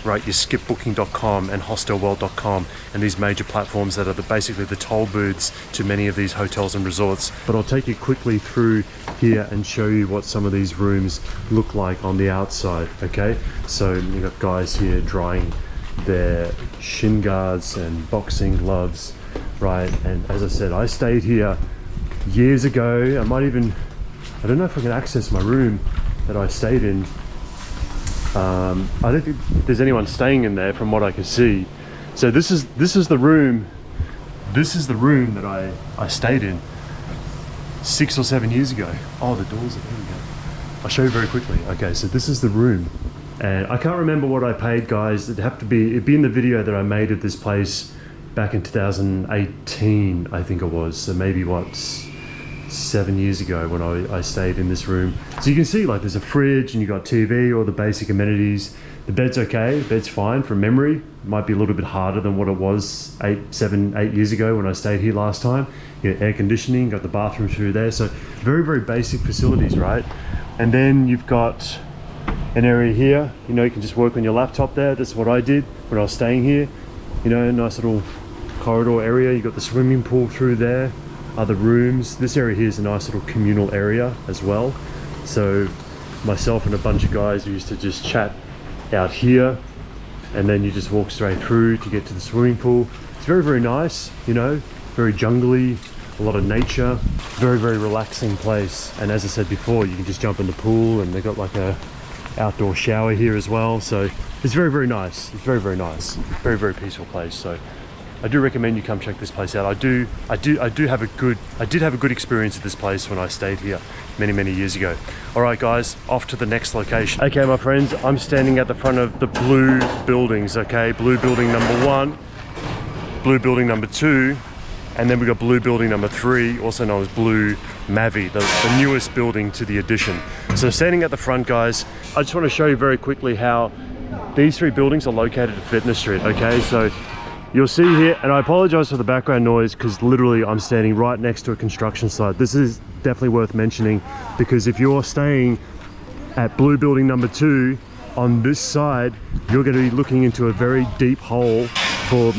right? You skip booking.com and hostelworld.com and these major platforms that are basically the toll booths to many of these hotels and resorts. But I'll take you quickly through here and show you what some of these rooms look like on the outside, okay? So you've got guys here drying their shin guards and boxing gloves, right? And as I said, I stayed here years ago. I don't know if I can access my room that I stayed in. I don't think there's anyone staying in there from what I can see. So this is the room. This is the room that I stayed in 6 or 7 years ago. Oh, the doors are there. We go. I'll show you very quickly. Okay, so this is the room. And I can't remember what I paid, guys. It'd be in the video that I made of this place back in 2018, I think it was. So maybe 7 years ago when I stayed in this room. So you can see, like, there's a fridge and you got TV, all the basic amenities. The bed's okay, the bed's fine from memory. It might be a little bit harder than what it was 7, 8 years ago when I stayed here last time. You got air conditioning, got the bathroom through there. So very basic facilities, right? And then you've got an area here, you know, you can just work on your laptop there. That's what I did when I was staying here. You know, nice little corridor area. You got the swimming pool through there, other rooms. This area here is a nice little communal area as well. So myself and a bunch of guys, we used to just chat out here, and then you just walk straight through to get to the swimming pool. It's very nice, you know, very jungly, a lot of nature, very relaxing place. And as I said before, you can just jump in the pool, and they've got like a outdoor shower here as well. So it's very nice. It's very nice. Very peaceful place. So I do recommend you come check this place out. I did have a good experience at this place when I stayed here many years ago. All right, guys, off to the next location. Okay, my friends, I'm standing at the front of the blue buildings. Okay, blue building number 1, blue building number 2, and then we got blue building number 3, also known as blue Mavi, the newest building to the addition. So standing at the front, guys, I just want to show you very quickly how these 3 buildings are located at Fitness Street. Okay, so you'll see here, and I apologize for the background noise because literally I'm standing right next to a construction site. This is definitely worth mentioning because if you're staying at blue building number 2 on this side, you're going to be looking into a very deep hole for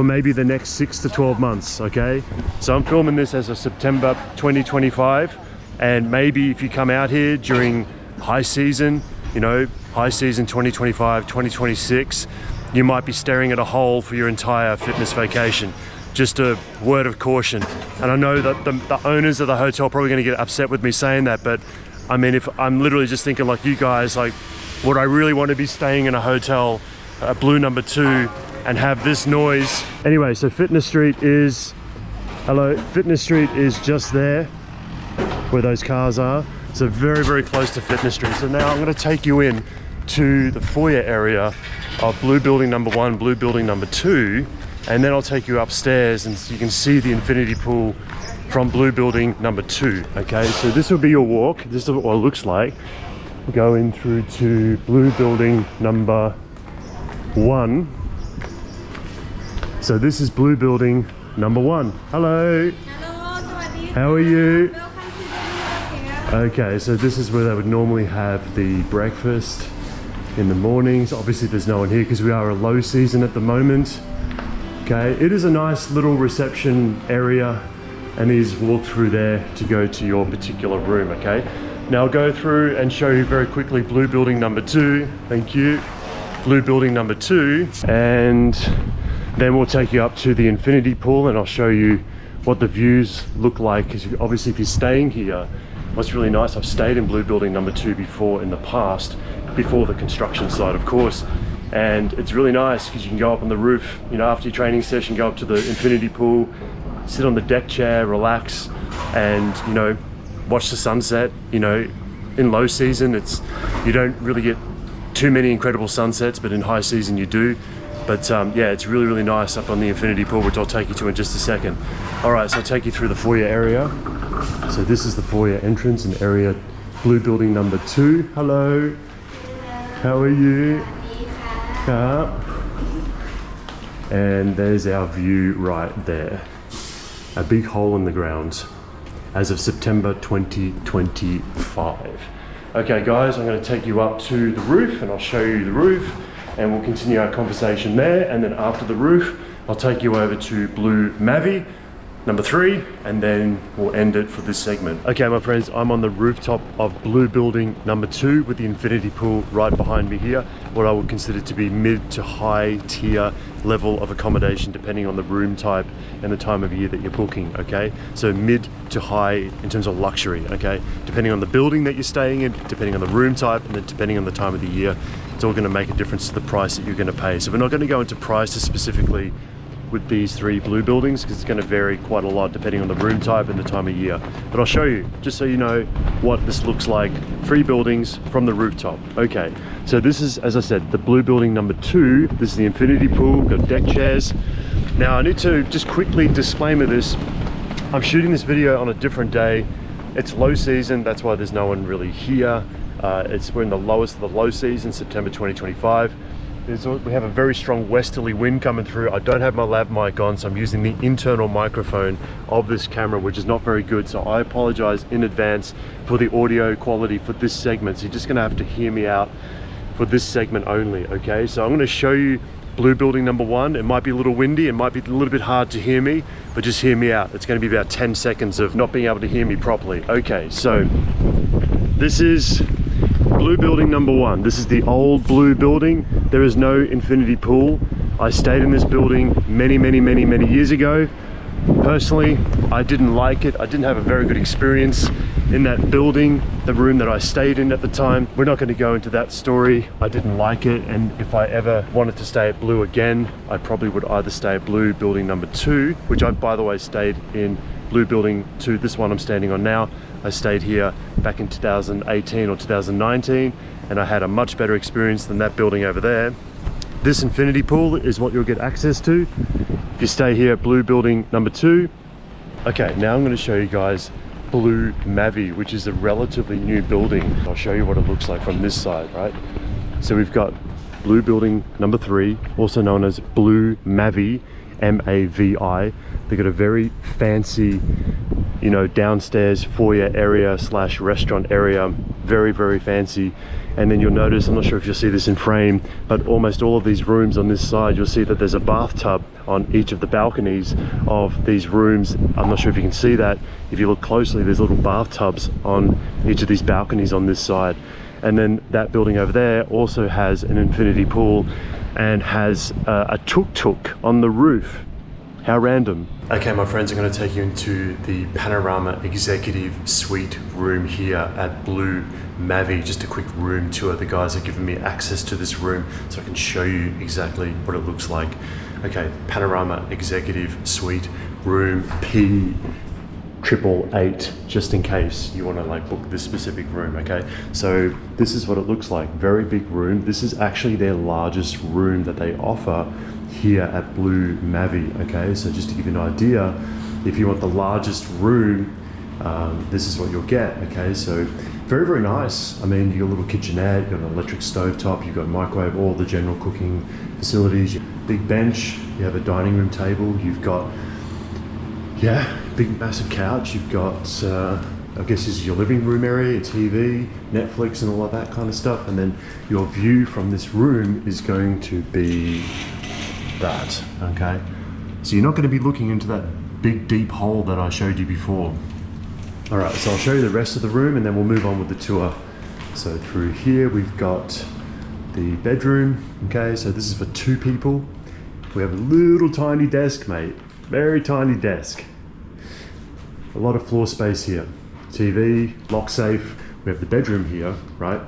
maybe the next 6 to 12 months. Okay, so I'm filming this as of September 2025, and maybe if you come out here during high season, you know, high season 2025, 2026, you might be staring at a hole for your entire fitness vacation. Just a word of caution. And I know that the owners of the hotel are probably going to get upset with me saying that, but I mean, if I'm literally just thinking like you guys, like, would I really want to be staying in a hotel, Blue number 2, and have this noise? Anyway, so Fitness Street is, hello, Fitness Street is just there where those cars are. So very, very close to Fitness Street. So now I'm going to take you in to the foyer area of Blue Building number 1, Blue Building number 2, and then I'll take you upstairs and you can see the infinity pool from Blue Building number 2. Okay, so this will be your walk. This is what it looks like. We'll go in through to Blue Building number 1. So this is Blue Building number 1. Hello. Hello, How are you? welcome to the new hotel. Okay, so this is where they would normally have the breakfast in the mornings. Obviously there's no one here because we are a low season at the moment. Okay, it is a nice little reception area, and you just walk through there to go to your particular room. Okay, now I'll go through and show you very quickly Blue Building number 2. Thank you. Blue Building number 2, and then we'll take you up to the infinity pool and I'll show you what the views look like, because obviously if you're staying here, what's really nice, I've stayed in Blue Building number 2 before in the past, before the construction site of course, and it's really nice because you can go up on the roof, you know, after your training session, go up to the infinity pool, sit on the deck chair, relax, and you know, watch the sunset. You know, in low season you don't really get too many incredible sunsets, but in high season you do. But yeah, it's really, really nice up on the infinity pool, which I'll take you to in just a second. All right, so I'll take you through the foyer area. So this is the foyer entrance in area Blue Building number 2. Hello. How are you? And there's our view right there. A big hole in the ground as of September 2025. Okay guys, I'm going to take you up to the roof and I'll show you the roof, and we'll continue our conversation there, and then after the roof I'll take you over to Blue Mavi number 3, and then we'll end it for this segment. Okay my friends, I'm on the rooftop of Blue Building number 2 with the infinity pool right behind me here, what I would consider to be mid to high tier level of accommodation depending on the room type and the time of year that you're booking. Okay, so mid to high in terms of luxury, okay, depending on the building that you're staying in, depending on the room type, and then depending on the time of the year, it's all going to make a difference to the price that you're going to pay. So we're not going to go into prices specifically with these 3 blue buildings because it's going to vary quite a lot depending on the room type and the time of year, but I'll show you just so you know what this looks like. 3 buildings from the rooftop. Okay, so this is, as I said, the Blue Building number 2. This is the infinity pool, got deck chairs. Now I need to just quickly disclaimer this, I'm shooting this video on a different day. It's low season, that's why there's no one really here. We're in the lowest of the low season, September 2025. We have a very strong westerly wind coming through. I don't have my lav mic on, so I'm using the internal microphone of this camera, which is not very good. So I apologize in advance for the audio quality for this segment. So you're just gonna have to hear me out for this segment only, okay? So I'm gonna show you Blue Building number 1. It might be a little windy, it might be a little bit hard to hear me, but just hear me out. It's gonna be about 10 seconds of not being able to hear me properly. Okay, so this is Blue Building number 1. This is the old Blue Building. There is no infinity pool. I stayed in this building many years ago. Personally, I didn't like it. I didn't have a very good experience in that building, the room that I stayed in at the time. We're not going to go into that story. I didn't like it, and if I ever wanted to stay at Blue again, I probably would either stay at Blue Building number 2, which I, by the way, stayed in Blue Building 2, this one I'm standing on now. I stayed here back in 2018 or 2019, and I had a much better experience than that building over there. This infinity pool is what you'll get access to if you stay here at Blue Building number 2. Okay, now I'm going to show you guys Blue Mavi, which is a relatively new building. I'll show you what it looks like from this side, right? So we've got Blue Building number 3, also known as Blue Mavi, M-A-V-I. They've got a very fancy, you know, downstairs foyer area slash restaurant area, very fancy. And then you'll notice, I'm not sure if you'll see this in frame, but almost all of these rooms on this side, you'll see that there's a bathtub on each of the balconies of these rooms. I'm not sure if you can see that. If you look closely, there's little bathtubs on each of these balconies on this side. And then that building over there also has an infinity pool and has a tuk-tuk on the roof. How random. Okay, my friends, I'm going to take you into the Panorama Executive Suite room here at Blue Mavi. Just a quick room tour. The guys have given me access to this room so I can show you exactly what it looks like. Okay, Panorama Executive Suite, room P888, just in case you want to like book this specific room. Okay, so this is what it looks like. Very big room. This is actually their largest room that they offer here at Blue Mavi. Okay, so just to give you an idea, if you want the largest room, this is what you'll get. Okay, so very, very nice. I mean, you got a little kitchenette, you got an electric stove top, you got a microwave, all the general cooking facilities, big bench, you have a dining room table, you've got, yeah, big massive couch, you've got, I guess this is your living room area, your TV, Netflix and all of that kind of stuff. And then your view from this room is going to be that, okay? So you're not going to be looking into that big deep hole that I showed you before. All right, so I'll show you the rest of the room and then we'll move on with the tour. So through here, we've got the bedroom, okay? So this is for 2 people. We have a little tiny desk, mate. Very tiny desk. A lot of floor space here. TV, lock safe. We have the bedroom here, right?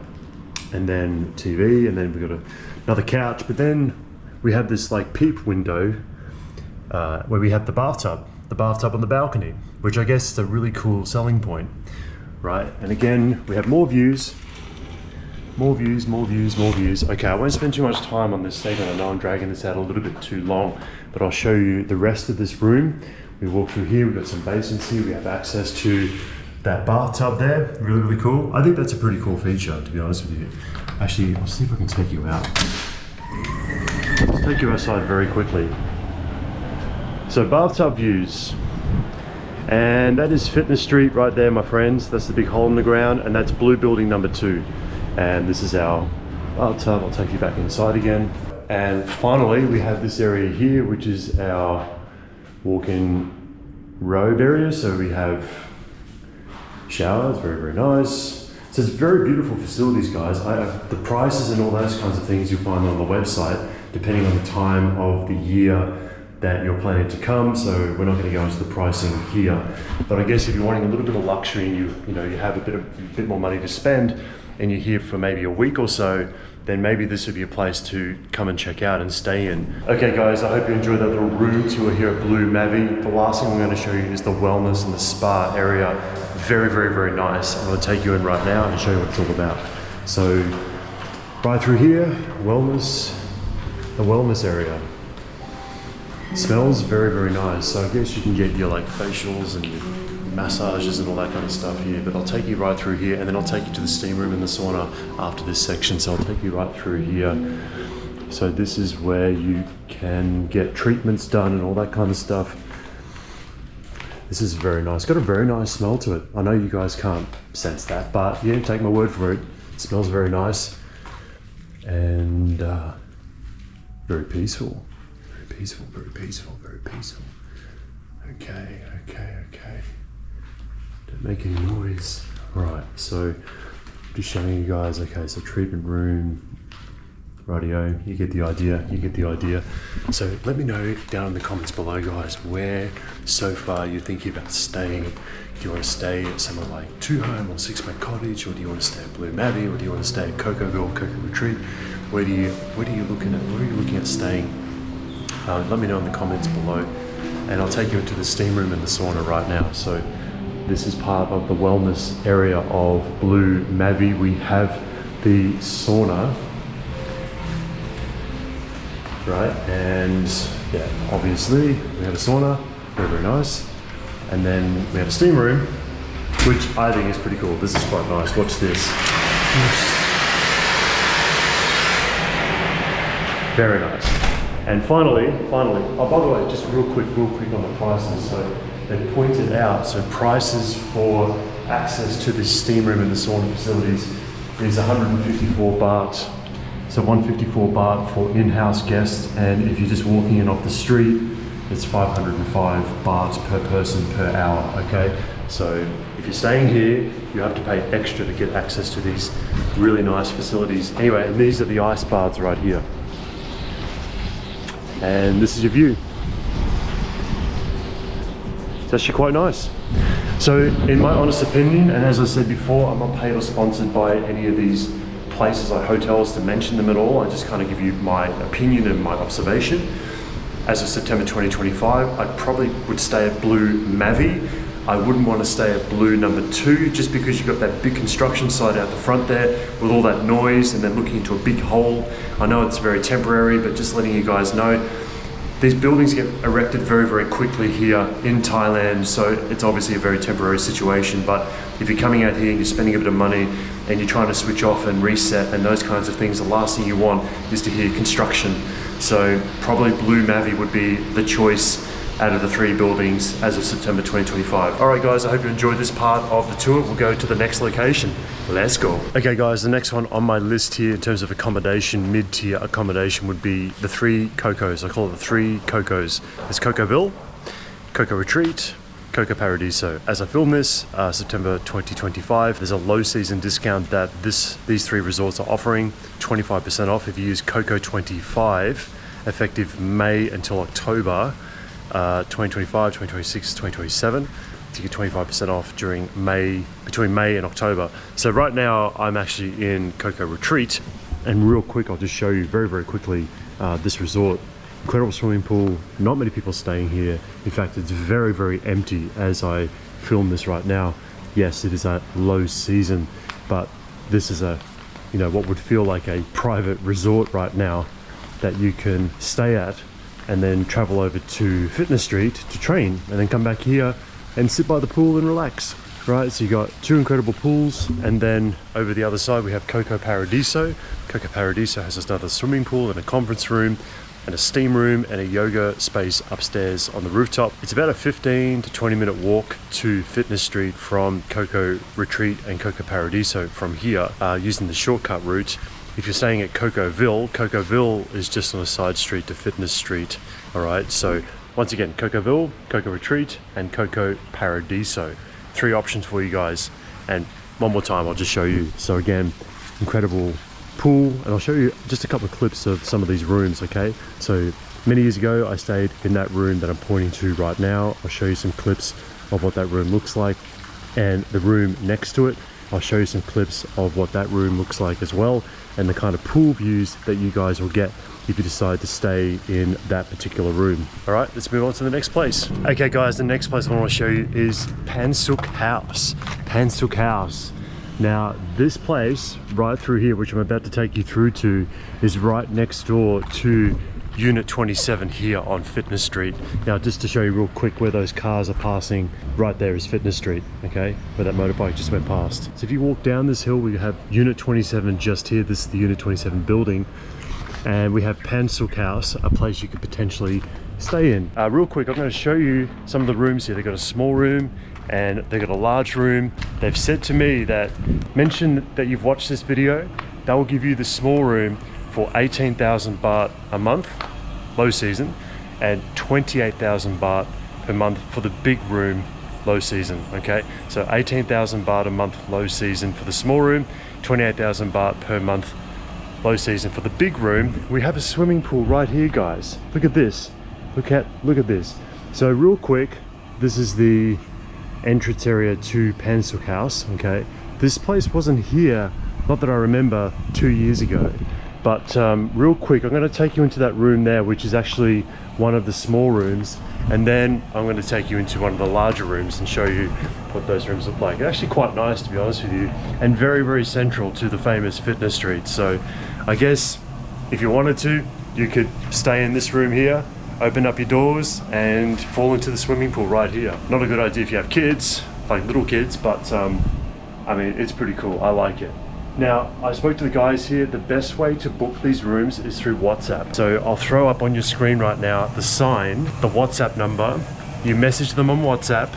And then TV, and then we've got another couch, but then we have this like peep window where we have the bathtub on the balcony, which I guess is a really cool selling point, right? And again, we have more views. Okay, I won't spend too much time on this statement. I know I'm dragging this out a little bit too long, but I'll show you the rest of this room. We walk through here, we've got some basins here, we have access to that bathtub there. Really, really cool. I think that's a pretty cool feature, to be honest with you. Actually, I'll see if I can take you out. Let's take you outside very quickly. So bathtub views. And that is Fitness Street right there, my friends. That's the big hole in the ground, and that's Blue Building number 2. And this is our bathtub. I'll take you back inside again. And finally, we have this area here, which is our walk-in robe area. So we have showers, very, very nice. So it's very beautiful facilities, guys. The prices and all those kinds of things you'll find on the website, depending on the time of the year that you're planning to come. So we're not going to go into the pricing here. But I guess if you're wanting a little bit of luxury and you have a bit more money to spend, and you're here for maybe a week or so, then maybe this would be a place to come and check out and stay in. Okay guys, I hope you enjoyed that little room tour here at Blue Mavi. The last thing I'm going to show you is the wellness and the spa area. Very, very, very nice. I'm going to take you in right now and show you what it's all about. So right through here, the wellness area. It smells very, very nice. So I guess you can get your like facials and your massages and all that kind of stuff here, but I'll take you right through here and then I'll take you to the steam room and the sauna after this section. So I'll take you right through here. So this is where you can get treatments done and all that kind of stuff. This is very nice. Got a very nice smell to it. I know you guys can't sense that, but yeah, take my word for it. It smells very nice and very peaceful. Very peaceful, very peaceful, very peaceful. Okay. Don't make any noise. Right, so just showing you guys, okay, so treatment room, radio, you get the idea. So let me know down in the comments below, guys, where so far you're thinking about staying. Do you want to stay at somewhere like 2 Home or 6 Pack Cottage, or do you want to stay at Blue Mavi, or do you want to stay at Cocoville, Coco Retreat? Where are you looking at staying? Let me know in the comments below, and I'll take you into the steam room and the sauna right now. So this is part of the wellness area of Blue Mavi. We have the sauna, right? And yeah, obviously we have a sauna, very, very nice. And then we have a steam room, which I think is pretty cool. This is quite nice. Watch this. Very nice. And finally, oh, by the way, just real quick on the prices. So they pointed out, so prices for access to this steam room and the sauna facilities is 154 baht. So 154 baht for in-house guests, and if you're just walking in off the street, it's 505 baht per person per hour, okay? So if you're staying here, you have to pay extra to get access to these really nice facilities. Anyway, and these are the ice baths right here. And this is your view. It's actually quite nice. So in my honest opinion, and as I said before, I'm not paid or sponsored by any of these places like hotels to mention them at all. I just kind of give you my opinion and my observation. As of September 2025, I probably would stay at Blue Mavi. I wouldn't want to stay at Blue number 2 just because you've got that big construction site out the front there with all that noise and then looking into a big hole. I know it's very temporary, but just letting you guys know, these buildings get erected very, very quickly here in Thailand, so it's obviously a very temporary situation. But if you're coming out here and you're spending a bit of money and you're trying to switch off and reset and those kinds of things, the last thing you want is to hear construction. So probably Blue Mavi would be the choice out of the 3 buildings as of September 2025. All right guys, I hope you enjoyed this part of the tour. We'll go to the next location. Let's go. Okay guys, the next one on my list here in terms of accommodation, mid-tier accommodation, would be the 3 Cocos. I call it the 3 Cocos. There's Cocoville, Coco Retreat, Coco Paradiso. As I film this, September 2025, there's a low season discount that these 3 resorts are offering, 25% off if you use Coco25, effective May until October 2025, 2026, 2027. To get 25% off during between May and October. So right now I'm actually in Coco Retreat, and real quick I'll just show you very, very quickly this resort. Incredible swimming pool, not many people staying here. In fact, it's very, very empty as I film this right now. Yes, it is a low season, but this is what would feel like a private resort right now that you can stay at and then travel over to Fitness Street to train and then come back here and sit by the pool and relax. Right, so you got 2 incredible pools, and then over the other side we have Coco Paradiso. Coco Paradiso has another swimming pool and a conference room and a steam room and a yoga space upstairs on the rooftop. It's about a 15 to 20 minute walk to Fitness Street from Coco Retreat and Coco Paradiso from here, using the shortcut route. If you're staying at Cocoville is just on a side street to Fitness Street. All right, so once again, Cocoville, Coco Retreat, and Coco Paradiso. 3 options for you guys. And one more time, I'll just show you. So again, incredible pool, and I'll show you just a couple of clips of some of these rooms, okay? So many years ago, I stayed in that room that I'm pointing to right now. I'll show you some clips of what that room looks like, and the room next to it. I'll show you some clips of what that room looks like as well, and the kind of pool views that you guys will get if you decide to stay in that particular room. All right, let's move on to the next place. Okay guys, the next place I want to show you is Pansuk House. Pansuk House. Now this place right through here, which I'm about to take you through to, is right next door to Unit 27 here on Fitness Street. Now just to show you real quick where those cars are passing, right there is Fitness Street, okay, where that motorbike just went past. So if you walk down this hill, we have Unit 27 just here. This is the Unit 27 building, and we have Pansuk House, a place you could potentially stay in. Real quick, I'm going to show you some of the rooms here. They've got a small room and they've got a large room. They've said to me that, mention that you've watched this video, they will give you the small room for 18,000 baht a month, low season, and 28,000 baht per month for the big room, low season, okay? So 18,000 baht a month, low season for the small room, 28,000 baht per month, low season for the big room. We have a swimming pool right here, guys. Look at this. Look at this. So real quick, this is the entrance area to Pansuk House, okay? This place wasn't here, not that I remember, 2 years ago. But real quick, I'm going to take you into that room there, which is actually one of the small rooms, and then I'm going to take you into one of the larger rooms and show you what those rooms look like. They're actually quite nice, to be honest with you, and very, very central to the famous Fitness Street. So I guess if you wanted to, you could stay in this room here, open up your doors and fall into the swimming pool right here. Not a good idea if you have kids, like little kids, but I mean, it's pretty cool. I like it. Now, I spoke to the guys here. The best way to book these rooms is through WhatsApp. So I'll throw up on your screen right now the sign, the WhatsApp number. You message them on WhatsApp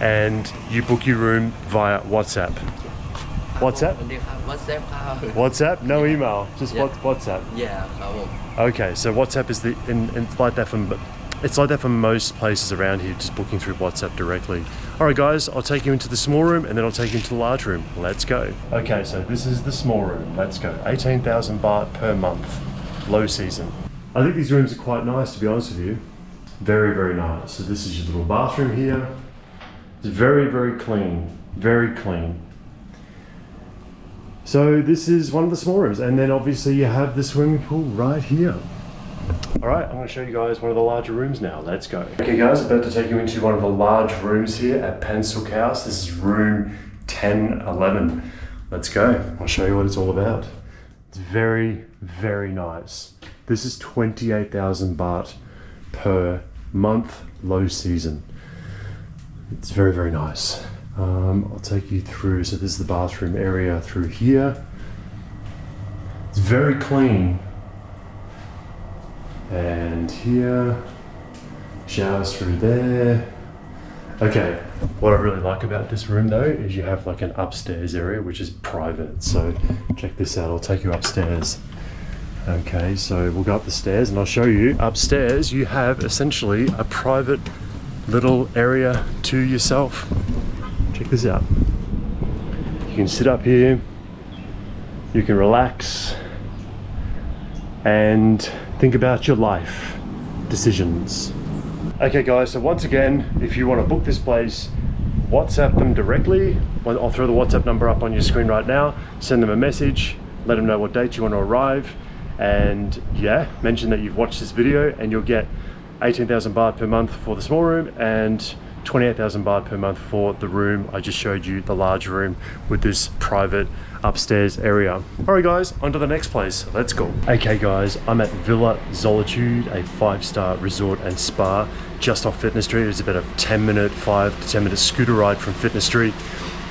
and you book your room via WhatsApp. WhatsApp? WhatsApp? No email, just WhatsApp. Yeah. Okay, so WhatsApp is it's like that for it's like that for most places around here, just booking through WhatsApp directly. All right guys, I'll take you into the small room and then I'll take you into the large room. Let's go. Okay, so this is the small room. Let's go. 18,000 baht per month, low season. I think these rooms are quite nice, to be honest with you. Very, very nice. So this is your little bathroom here. It's very, very clean, very clean. So this is one of the small rooms, and then obviously you have the swimming pool right here. All right, I'm going to show you guys one of the larger rooms now. Let's go. Okay guys, I'm about to take you into one of the large rooms here at Pansuk House. This is room 1011. Let's go. I'll show you what it's all about. It's very, very nice. This is 28,000 baht per month, low season. It's very, very nice. I'll take you through, so this is the bathroom area through here. It's very clean. And here, showers through there. Okay, what I really like about this room though is you have like an upstairs area which is private. So check this out, I'll take you upstairs. Okay, so we'll go up the stairs and I'll show you. Upstairs you have essentially a private little area to yourself. Check this out. You can sit up here, you can relax and think about your life decisions. Okay guys, so once again, if you want to book this place, WhatsApp them directly. I'll throw the WhatsApp number up on your screen right now. Send them a message, let them know what date you want to arrive, and yeah, mention that you've watched this video and you'll get 18,000 baht per month for the small room and 28,000 baht per month for the room I just showed you, the large room with this private upstairs area. All right guys, on to the next place. Let's go. Okay guys, I'm at Villa Zolitude, a 5-star resort and spa just off Fitness Street. It's about a 5 to 10 minute scooter ride from Fitness Street.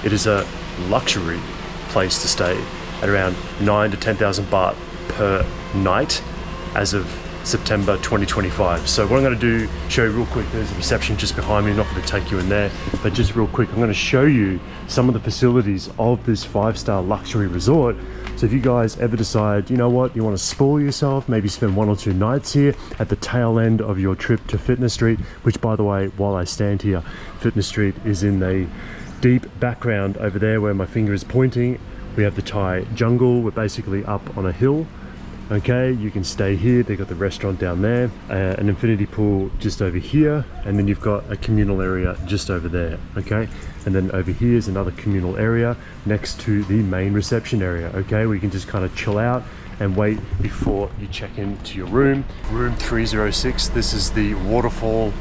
It is a luxury place to stay at around 9 to 10,000 baht per night as of September 2025. So what I'm going to do, show you real quick, there's a reception just behind me. I'm not going to take you in there, but just real quick, I'm going to show you some of the facilities of this 5-star luxury resort. So if you guys ever decide, you know what, you want to spoil yourself, maybe spend 1 or 2 nights here at the tail end of your trip to Fitness Street, which by the way, while I stand here, Fitness Street is in the deep background over there where my finger is pointing. We have the Thai jungle. We're basically up on a hill. Okay, you can stay here. They've got the restaurant down there, an infinity pool just over here, and then you've got a communal area just over there. Okay, and then over here is another communal area next to the main reception area. Okay, where you can just kind of chill out and wait before you check into your room. Room 306. This is the waterfall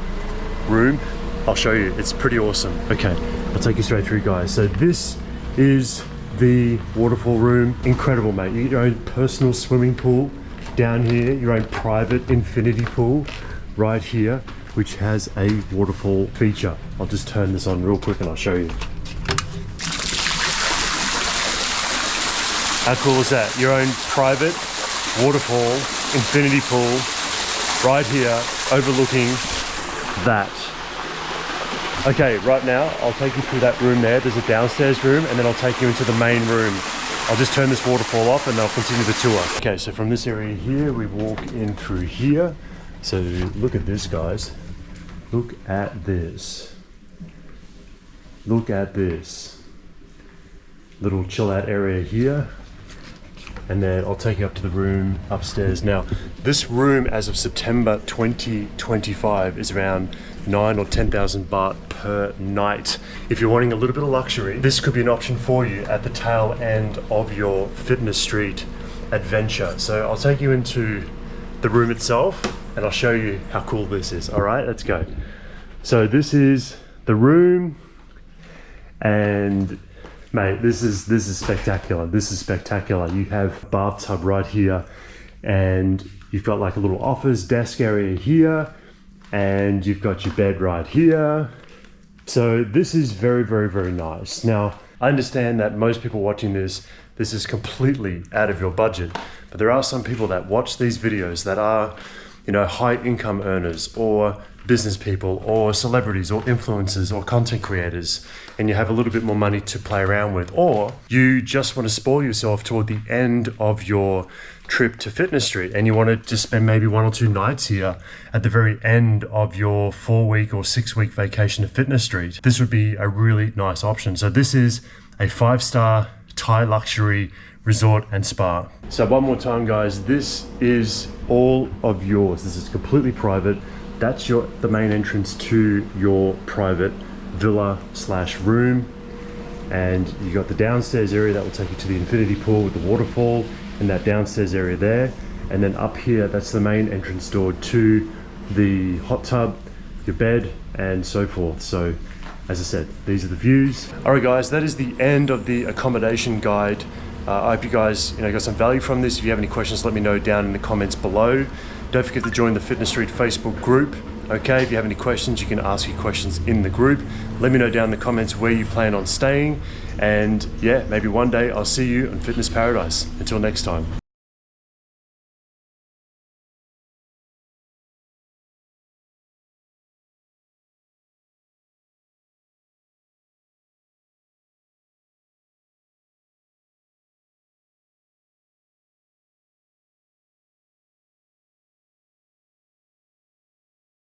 room. I'll show you. It's pretty awesome. Okay, I'll take you straight through, guys. So this is the waterfall room. Incredible, mate. You get your own personal swimming pool down here, your own private infinity pool right here, which has a waterfall feature. I'll just turn this on real quick and I'll show you. How cool is that? Your own private waterfall infinity pool right here overlooking that. Okay, right now I'll take you through that room there. There's a downstairs room and then I'll take you into the main room. I'll just turn this waterfall off and then I'll continue the tour. Okay, so from this area here, we walk in through here. So look at this, guys. Look at this. Look at this. Little chill out area here. And then I'll take you up to the room upstairs. Now, this room as of September 2025 is around 9 or 10,000 baht per night. If you're wanting a little bit of luxury, this could be an option for you at the tail end of your Fitness Street adventure. So I'll take you into the room itself and I'll show you how cool this is. All right, let's go. So this is the room, and mate, this is spectacular. This is spectacular. You have a bathtub right here, and you've got like a little office desk area here, and you've got your bed right here. So this is very, very, very nice. Now, I understand that most people watching this is completely out of your budget, but there are some people that watch these videos that are, you know, high income earners or business people or celebrities or influencers or content creators and you have a little bit more money to play around with, or you just want to spoil yourself toward the end of your trip to Fitness Street and you want to just spend maybe 1 or 2 nights here at the very end of your 4-week or 6-week vacation to Fitness Street, this would be a really nice option. So this is a 5-star Thai luxury resort and spa. So one more time guys, this is all of yours. This is completely private. That's the main entrance to your private villa / room, and you got the downstairs area that will take you to the infinity pool with the waterfall and that downstairs area there, and then up here that's the main entrance door to the hot tub, your bed and so forth. So as I said, these are the views. All right guys, that is the end of the accommodation guide. I hope you guys got some value from this. If you have any questions, let me know down in the comments below. Don't forget to join the Fitness Street Facebook group. Okay, if you have any questions, you can ask your questions in the group. Let me know down in the comments where you plan on staying. And yeah, maybe one day I'll see you in Fitness Paradise. Until next time.